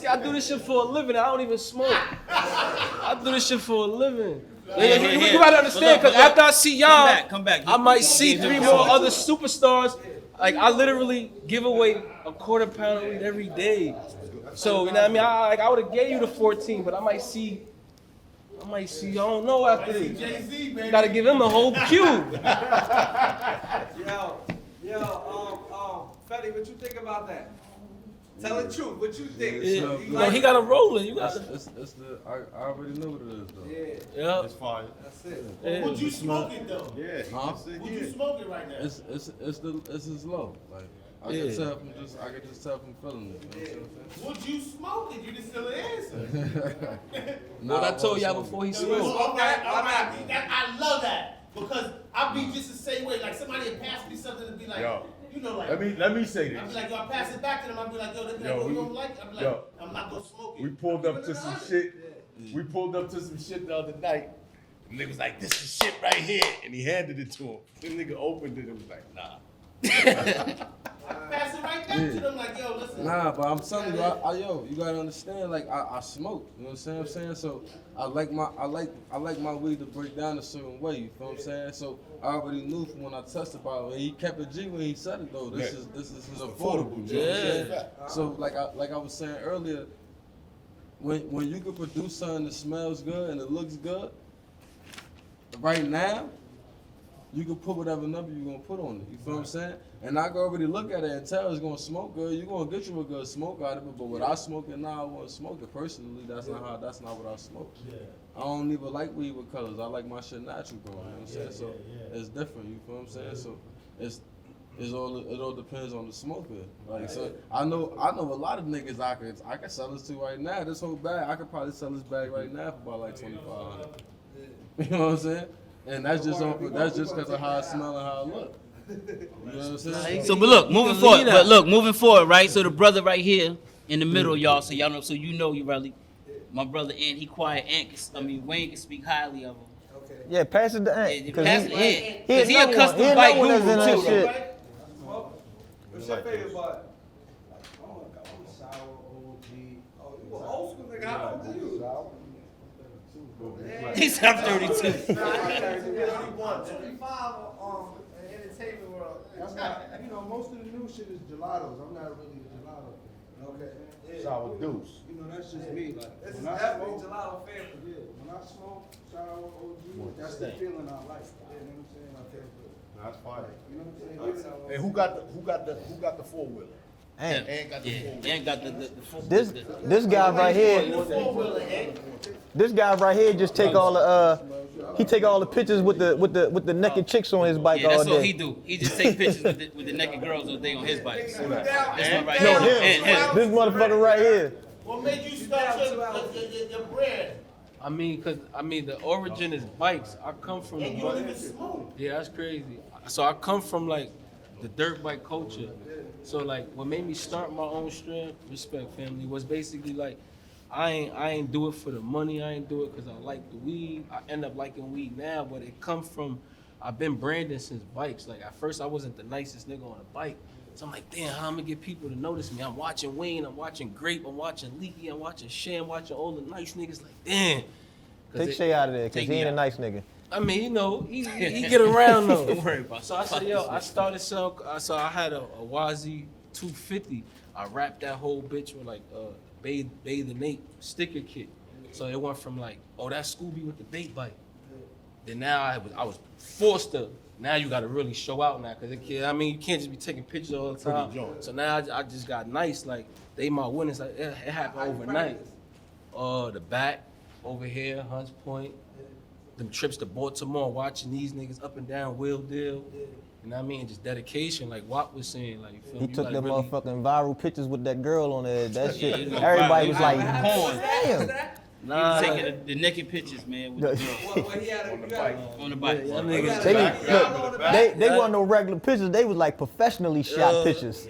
I do this shit for a living. I don't even smoke. I do this shit for a living. You gotta understand, because after I see y'all, come back. I might see 3 more other superstars. Like, I literally give away a quarter pound of weed every day. So, you know what I mean? I would have gave you the 14, but I might see, I don't know after this. You gotta give him a whole cube. Fetty, what you think about that? Tell the truth. What you think? Yeah. He got a rolling. You got I already know what it is though. Yeah. It's fire. That's it. Yeah. Would you smoke it though? Yeah. Huh? Would you smoke it right now? It's just low. Like I can tell from feeling it. You know what Would you smoke it? You just still answer. What I told y'all before he smoked. All right. I love that because I be just the same way. Like somebody would pass me something and be like, Yo. you know, like. Let me say I'd this. be like, yo, I pass it back to them. I'd be like, yo, they be like, yo, you don't like it? I'd be like, yo. I'm not gonna smoke it. We pulled up to some shit. We pulled up to some shit the other night. And nigga was like, this is shit right here. And he handed it to him. The nigga opened it and was like, nah. I pass it right back to them like, yo, listen. Nah, but I'm telling you, yo, you gotta understand. Like I smoke. You know what I'm saying? So I like my weed to break down a certain way. You feel what I'm saying? So I already knew from when I tested about it. And he kept it G when he said it though. This is affordable. You know what I'm saying? So like I was saying earlier, when you can produce something that smells good and it looks good, right now, you can put whatever number you're gonna put on it. You feel what I'm saying? And I can already look at it and tell it's gonna smoke good. You're gonna get you a good smoke out of it. But what I smoke it now, I want to smoke it personally. That's not what I smoke. I don't even like weed with colors. I like my shit natural growing. You know what I'm saying? So it's different. You feel what I'm saying? So it all depends on the smoker. Like so, I know a lot of niggas I can sell this to right now. This whole bag, I could probably sell this bag right now for about like $2,500. You know what I'm saying? And that's just because of how I smell and how I look. You know what I'm saying? So, but look, moving forward, right? So the brother right here in the middle, y'all. So y'all know, so you know, you really, my brother Ant, he quiet. Wayne can speak highly of him. Okay. Yeah, pass it to Ant. Yeah, pass it to Ant. Cause he a custom bike bike guru guru too. too. What's your favorite bike? Oh, you an old school nigga. How old are you? He said I'm 32. 25 entertainment world. That's not, most of the new shit is gelatos. I'm not really a gelato. Okay. Sour deuce. That's just me. Like, This is when I definitely smoke, gelato family. when I smoke sour OG, that's the feeling I like. You know what I'm saying? I feel good. That's fire. You know what I'm saying? And who got the four wheeler? Ant. Ant got the four wheeler. Ant got the full. This guy right here. This guy right here just take all the pictures with the naked chicks on his bike Yeah, all that's day. what he do. He just take pictures with the naked girls all day on his bike. This one right No, here. him. Ant. This motherfucker right here. What made you start your brand? The origin is bikes. I come from And you don't even smoke. Yeah, that's crazy. So I come from like the dirt bike culture. So like what made me start my own strand, respect family, was basically like I ain't do it for the money. I ain't do it because I like the weed. I end up liking weed now, but it come from I've been branding since bikes. Like at first I wasn't the nicest nigga on a bike. So I'm like, damn, how I'm gonna get people to notice me? I'm watching Wayne, I'm watching Grape, I'm watching Leaky, I'm watching Shay, I'm watching all the nice niggas. Like, damn. Take Shay out of there, cause Take he me ain't a out. nice nigga. I mean, he get around though. Don't worry about it. So I said, yo, I started selling. So I had a YZ 250. I wrapped that whole bitch with like Bathe the Nate sticker kit. So it went from like, oh, that's Scooby with the bait bite. Then now I was forced to. Now you got to really show out now, cause you can't just be taking pictures all the time. So now I just got nice. Like they my witness. Like it happened overnight. The back over here, Hunts Point. Them trips to Baltimore, watching these niggas up and down Will Deal. You know what I mean? Just dedication, like Wap was saying. Like, you feel He me? took Like, them really, motherfucking viral pictures with that girl on there. That shit. you know, Everybody was like, porn. damn. Nah, Taking the naked pictures, man, with the girl What he had on the bike. y'all niggas. They weren't no regular pictures. They was like professionally shot pictures.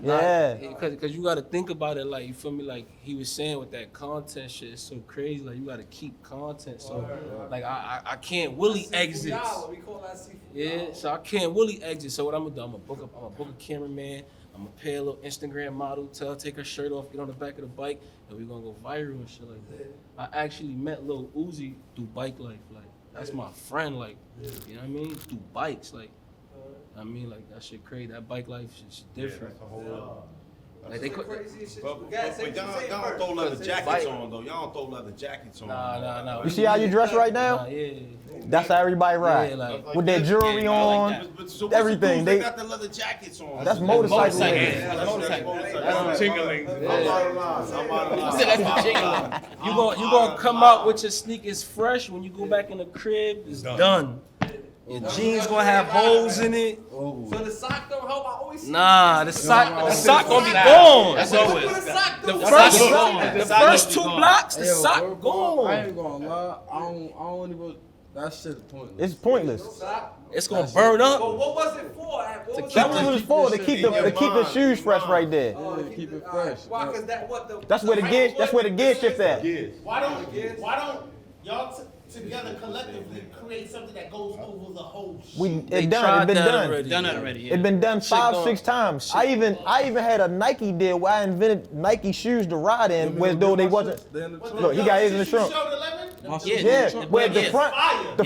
Yeah. Because you got to think about it, like, you feel me? Like he was saying with that content shit, it's so crazy. Like, you got to keep content. So, like, I can't really exit. We call that seafood. Yeah, so I can't really exit. So what I'm gonna do? I'm gonna book a cameraman. I'm gonna pay a little Instagram model, tell her take her shirt off, get on the back of the bike, and we gonna go viral and shit like that. I actually met Lil Uzi through bike life, like that's my friend, like you know what I mean? Through bikes, like I mean, like that shit crazy. That bike life shit's different. Like they could. But y'all don't throw leather jackets on though. Y'all don't throw leather jackets on. Nah. You see how you dress right now? Yeah. That's how everybody ride. Yeah, like, with their jewelry yeah, I on, like But so everything. They got the leather jackets on. That's motorcycle. That's jingling. I'm out of line. I said that's the jingling. You gonna come out with your sneakers fresh. When you go back in the crib, it's done. Your jeans gonna have holes in it. So the sock don't help. I always see Nah, the sock gonna be gone. That's Put always. a sock The through. first two blocks, the Yo, sock I gone. ain't gonna lie. I don't even. That shit's pointless. It's pointless. It's gonna burn But up. what was it for? What was That's it what it was for, to keep the shoes fresh right there. Oh, Yeah, keep it fresh. Why? Cause that what the. That's where the gear shift at. Why don't y'all together collectively create something that goes over the whole shit? It been done. Done that already. Yeah. It been done Shit 5-6 times. I even had a Nike deal where I invented Nike shoes to ride in, where though they wasn't. Look, he got his in the trunk. Yeah, where the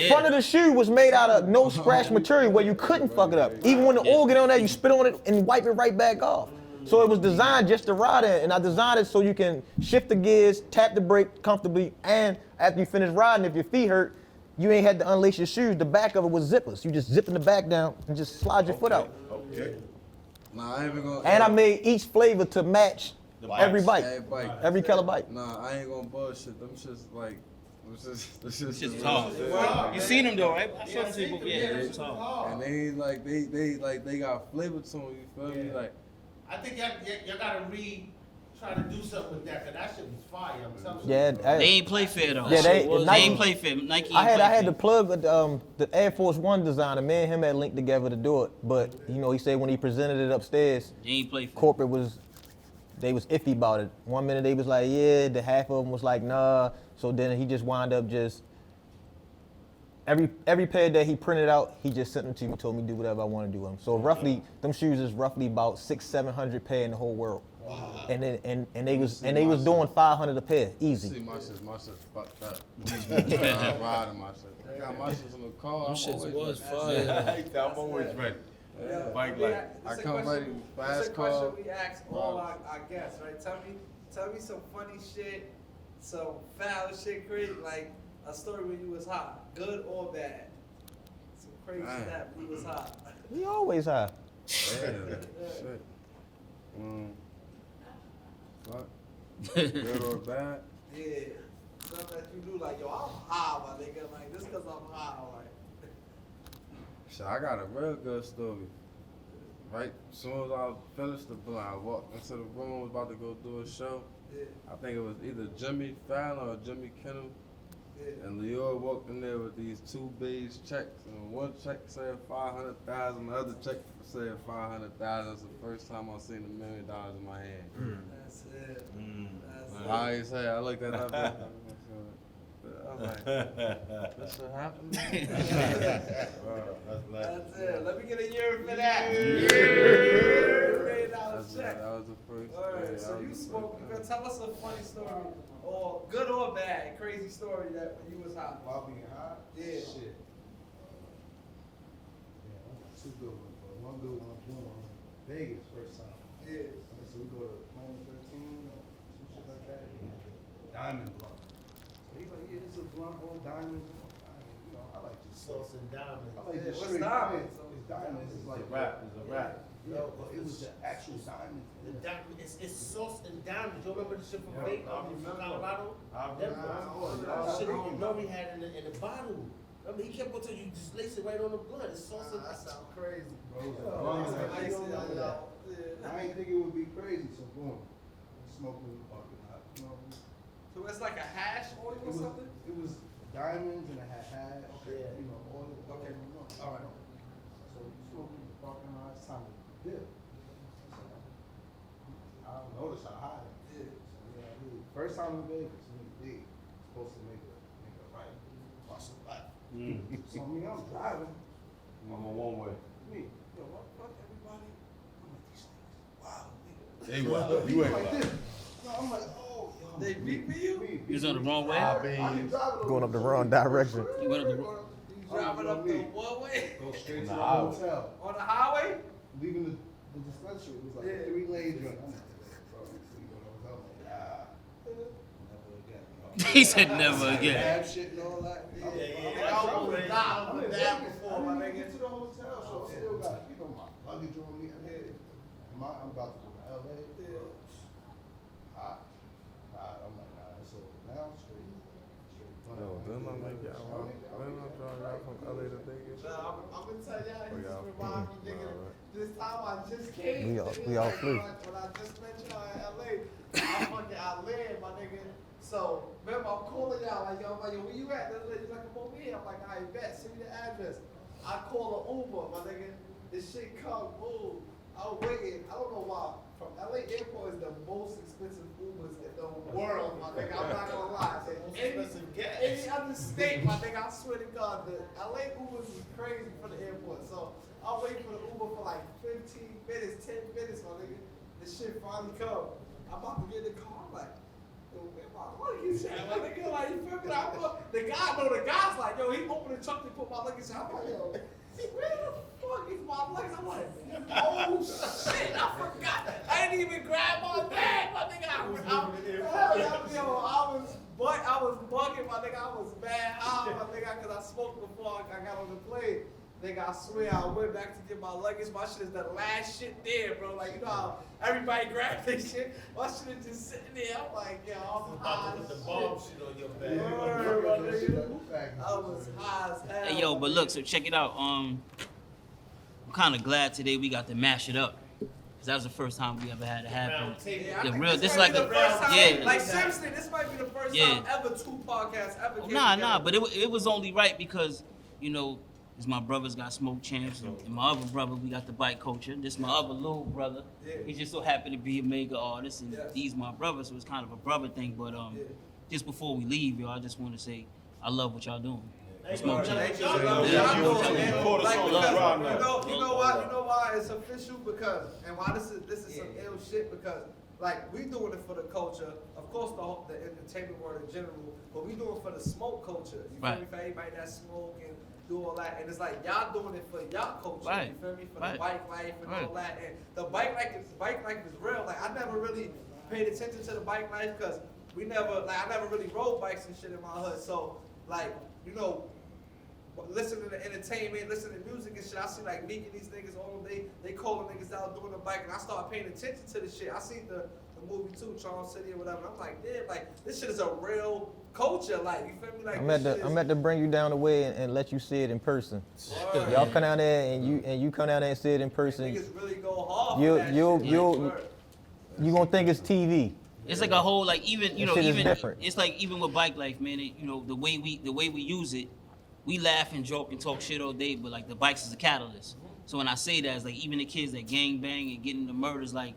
front of the shoe was made out of no scratch material where you couldn't fuck it up. Even when the oil get on there, you spit on it and wipe it right back off. So it was designed just to ride in, and I designed it so you can shift the gears, tap the brake comfortably, and after you finish riding, if your feet hurt, you ain't had to unlace your shoes. The back of it was zippers. You just zipping the back down and just slide your foot out. Okay. Nah, I ain't even gonna. And I made each flavor to match every bike, Every bike. every color bike. Nah, I ain't gonna bullshit. Them shit's like. This shit's Shit's hard. You seen them though, right? I saw them people. Yeah, it's hard. And they like they got flavor to them. You feel me? Like. I think y'all gotta try to do something with that, cause that shit was fire. I'm telling you. Yeah, They ain't play fair though. Yeah, they- They Nike- ain't play fair. Nike. I ain't had play to plug the Air Force One designer. Me and him had linked together to do it, but you know he said when he presented it upstairs, They ain't play fair. corporate was iffy about it. One minute they was like yeah, the half of them was like nah. So then he just wound up just every pair that he printed out, he just sent them to me, told me do whatever I want to do with them. So roughly, them shoes is roughly about 600-700 pair in the whole world. Wow. And they was doing 500 a pair, easy. See my shit's fucked up. I'm riding my shit. I got my shit's in the car. Them shits was fire. fire. I'm always ready. Bike Yeah, life. it's I a come question- ready, fast it's a question car. we ask all our guests, right? Tell me some funny shit, some foul shit, crazy, like a story when you was hot, good or bad. Some crazy Man. stuff when you was hot. We always high. Yeah, shit. Fuck. Good or bad? Yeah. Stuff that you do, like, yo, I'm high, my nigga. Like, this cause I'm high, like. Shit, I got a real good story. Right, as soon as I finished the blunt, I walked into the room, was about to go do a show. Yeah. I think it was either Jimmy Fallon or Jimmy Kimmel. Yeah. And Leo walked in there with these 2 beige checks, and one check said 500,000, the other check said 500,000. It's the first time I've seen $1 million in my hand. That's it. That's it. I ain't say I looked at that. I'm like, this shit happened. That's it. Let me get a year for that. That was the first. Alright, so you smoke. You gonna tell us a funny story, or good or bad, crazy story that when you was hot. While being hot? Yeah. Shit. Yeah, I got 2 good ones, but one good one was doing in Vegas first time. Yeah. So we go to Planet 13 or some shit like that. Diamond blunt. So he's like, yeah, this is a blunt, all diamonds. You know, I like just Sauce and diamonds. I like Yeah, just what's straight diamonds? It's diamonds. It's like It's a rap. It's a rap. Yeah, but it was the actual diamond. The diamond, it's sauce and diamonds. You remember the shit from Yeah, I from remember. Colorado? I That remember. shit Nori had in the bottle. I mean, he kept on telling you just lace it right on the blunt. It's sauce and That sound crazy. Bro, Oh, I ice don't it remember out. that. Yeah. I ain't think it would be crazy, so boom. Smoking in the parking lot. You know, So it's like a hash oil or something? it was diamonds and it had hash. Okay. You know, all the Okay. All right. So you smoking in the parking lot, it's time to dip. So, I don't notice how high it is. So, yeah, I did. First time in Vegas, me big. Supposed to make a right. Cross the left. So me, I'm driving. I'm on one way. Me, yo, what the fuck, everybody? I'm like, these niggas They wild. You ain't wild. I'm like, oh, They beat you? You was on the wrong way? Going up the wrong direction. You went up the wrong. Driving up the one way? go straight to the Nah. hotel. On the highway? Leaving the dispensary, it was like Yeah. 3 lanes. I'm like, bro, we go to the hotel. Never again. He said never again. Bad shit and all that. I was not. I'm that before, my I didn't nigga. get to the hotel, so I still got, my luggage on me. I'm about to go to LA. Hot. I'm like, nah, it's over now. Straight. Yo, didn't I make y'all drive y'all from LA to Vegas? Nah, I'm gonna tell y'all, he Oh, just y'all remind me, flew. nigga, Alright. this time I just came. We all flew. When I just met y'all in LA, I land, my nigga. So, remember, I'm calling y'all, like, yo, where you at? He's like, I'm over here. I'm like, I bet, send me the address. I call an Uber, my nigga. This shit come, boom. I was waiting, I don't know why. From LA Airport is the most expensive Ubers in the world, my nigga. I'm not gonna lie. Any other state, my nigga, I swear to God, the LA Ubers is crazy for the airport. So I wait for the Uber for like 15 minutes, 10 minutes, my nigga. This shit finally come. I'm about to get in the car, I'm like, yo, where my luggage at, my nigga? Like, you feel me? The guy's like, yo, he opened the trunk to put my luggage out. I'm like, yo, where the fuck is my luggage? I'm like, oh shit, I forgot. I didn't even grab my bag, my nigga. I was bugging, my nigga. I was mad high, my nigga, because I smoked before I got on the plane. Nigga, I swear I went back to get my luggage. My shit is the last shit there, bro. Like, you know how everybody grabs their shit? My shit is just sitting there. I'm like, yo, I'm high Put as the shit. bomb shit on your back. Word, my nigga. I was high as hell. Hey, yo, but look, so check it out. I'm kind of glad today we got to mash it up. Cause that was the first time we ever had it happen. Yeah, I The think real, this this might like be the first time, yeah. like seriously, this might be the first Yeah. time ever 2 podcasts ever came Nah, together. but it was only right because, you know, it's my brothers got Smoke Champs, and my other brother, we got the Bike Culture. This my other little brother. Yeah. He just so happened to be a mega artist, and Yes. these my brothers, so it's kind of a brother thing. But Yeah. just before we leave, y'all, I just want to say I love what y'all doing. Thank Smoke you. Champs. Thank you. Yeah, You know Right. why it's official? Because, and why this is some ill shit, because like we doing it for the culture, of course the entertainment world in general, but we doing it for the smoke culture. You feel me? For everybody that smoke and do all that, and it's like y'all doing it for y'all culture. Right. You feel me? For Right. the bike life and Right. all that, and the bike life is real. Like I never really paid attention to the bike life because I never really rode bikes and shit in my hood. So like, you know, listening to entertainment, listening to music and shit, I see like Meek and these niggas all day, they calling niggas out doing the bike, and I started paying attention to this shit. I seen the movie too, Charles City or whatever, and I'm like, damn, like this shit is a real culture, like you feel me? Like I'm at to bring you down the way and let you see it in person. Word. Y'all come down there and you come down there and see it in person. Niggas really go hard for You'll- that you'll- shit. you'll- Word. You gonna think it's TV. It's like a whole like even you That know shit is even different. it's like even with bike life, man. You know the way we use it, we laugh and joke and talk shit all day, but like the bikes is a catalyst. So when I say that, it's like even the kids that gang bang and getting the murders, like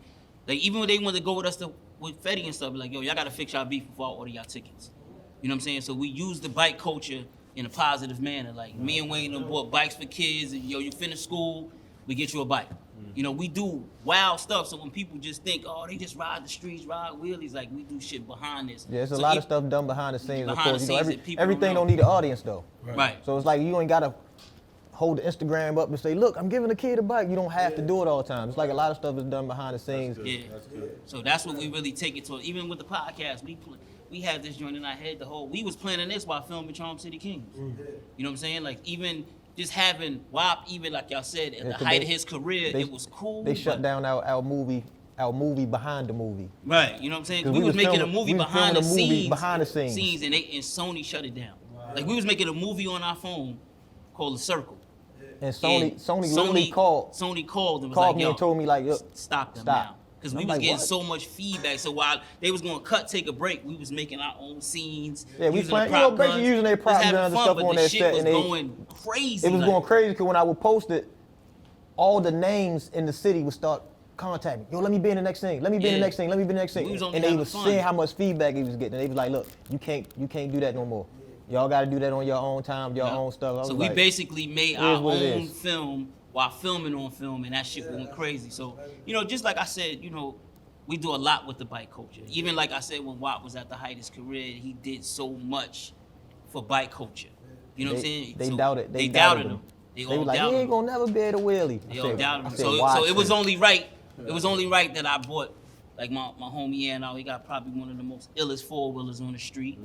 even when they want to go with us with Fetty and stuff, be like, yo, y'all gotta fix y'all beef before I order y'all tickets. You know what I'm saying? So we use the bike culture in a positive manner. Like me and Wayne done bought bikes for kids, and yo, you finish school, we get you a bike. You know, we do wild stuff. So when people just think, oh, they just ride the streets, ride wheelies, like we do shit behind this. Yeah, there's a So lot if- of stuff done behind the scenes. Of Behind course, the you know, scenes that people everything don't don't need an audience though. Right. So it's like you ain't gotta hold the Instagram up and say, look, I'm giving a kid a bike. You don't have to do it all the time. It's like a lot of stuff is done behind the scenes. Yeah. So that's what we really take it to. Even with the podcast, we had this joint in our head we was planning this while filming Charm City Kings. You know what I'm saying? Like even just having WAP, even like y'all said, at Yeah, the 'cause height they- of his career, they- it was cool. They shut but- down our movie behind the movie. Right, you know what I'm saying? 'Cause We was making a filming- movie we was behind the filming a movie scenes. behind the scenes. and Sony shut it down. Like we was making a movie on our phone called The Circle. And Sony And literally called Sony called and was called like, me yo, and told me like, yo, stop them stop. now. Because And we I'm was like, getting what? so much feedback. So while they was going to take a break, we was making our own scenes. Yeah, we using playing, the you know, prop basically guns, using their just prop having guns and fun, stuff but on the their shit set, was and they going crazy. it was like- going crazy because when I would post it, all the names in the city would start contacting me. Yo, let me be in the next thing. Let me be in the Yeah. next thing. Let me be in the next thing. We was only And they having was fun. seeing how much feedback he was getting. And they was like, look, you can't do that no more. Y'all got to do that on your own time, your Yeah. own stuff. I was So we like, basically made it our is what it own is. film while filming on film, and that shit went crazy. So, you know, just like I said, you know, we do a lot with the bike culture. Even like I said, when Wap was at the height of his career, he did so much for bike culture. You know what I'm saying? They So doubted. They doubted him. They were all like, he doubted ain't him. gonna never be able to wheelie. They all doubted him. I said, So it was watch only right. It was only right that I bought, like my homie Ann, he got probably one of the most illest 4-wheelers on the street,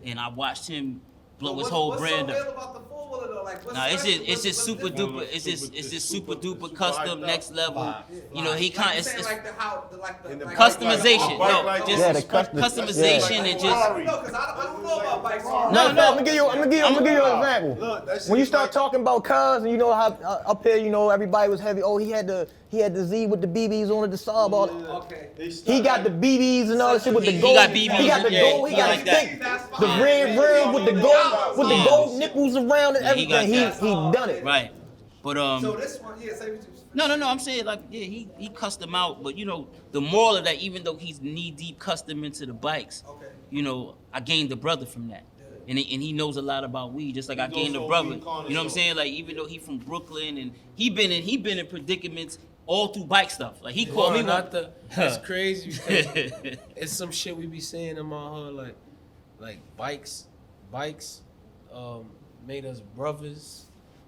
and I watched him blow his whole brand What's so up. real about the 4-wheeler though? Like, what's Nah, it's special? just What's super different? duper. It's just super duper super custom, hyped next up. level. You know, he Like, kind you of saying it's like the how, the, like the In the like, customization. Bike No, like just Yeah, the custom- customization yeah. and just. No, because I don't know about bikes. No, No, I'm gonna give you an example. Look, that When you shit start like- talking about cars, and you know how up here, you know, everybody was heavy. Oh, he had the Z with the BBs on it, the Saab. All Okay. he got the BBs and all that shit with the He gold. got BBs, He got the yeah, gold. He he got like the that. thick, the red rim with the gold nipples around and Yeah, he got everything. that. He done it. Right, but So this one, yeah, say what you. No. I'm saying like yeah, he custom out, but you know the moral of that, even though he's knee deep custom into the bikes, Okay. you know I gained the brother from that, and he knows a lot about weed, just like I He gained goes the on brother. weed You know what I'm connoisseur. saying? Like even though he from Brooklyn and he been in predicaments all through bike stuff. Like he called me Not one. the. It's crazy because it's some shit we be saying in my hood, like bikes made us brothers,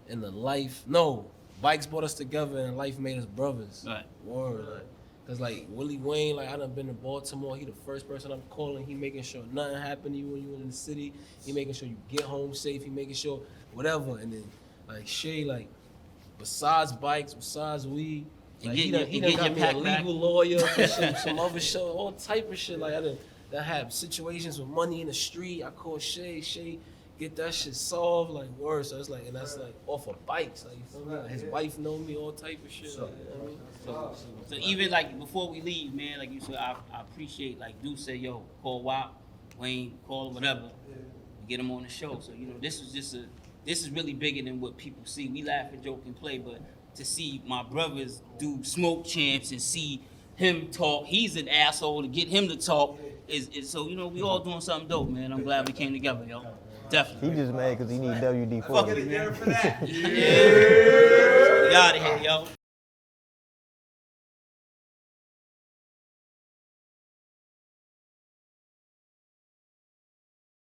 and the life. No, bikes brought us together, and life made us brothers. Right. Word, like, cause like Willie Wayne, like I done been to Baltimore. He the first person I'm calling. He making sure nothing happen to you when you in the city. He making sure you get home safe. He making sure whatever. And then like Shay, like besides bikes, besides weed. Like, he done getting got your me a pack back. legal lawyer for some other shit, all type of shit. Like I done have situations with money in the street. I call Shay, get that shit solved, like word. So it's like, and that's like off of bikes. Like you feel me? Like, his wife know me, all type of shit. Like, you know what I mean? So even like before we leave, man, like you said, I appreciate like Dude said, yo, call Wap, Wayne, call whatever, get him on the show. So you know, this is really bigger than what people see. We laugh and joke and play, but to see my brothers do smoke champs and see him talk, he's an asshole. To get him to talk is so you know we all doing something dope, man. I'm glad we came together, yo. Definitely. He just mad because he need WD-40. Fucking a year for that. Yeah. We out of here, yo.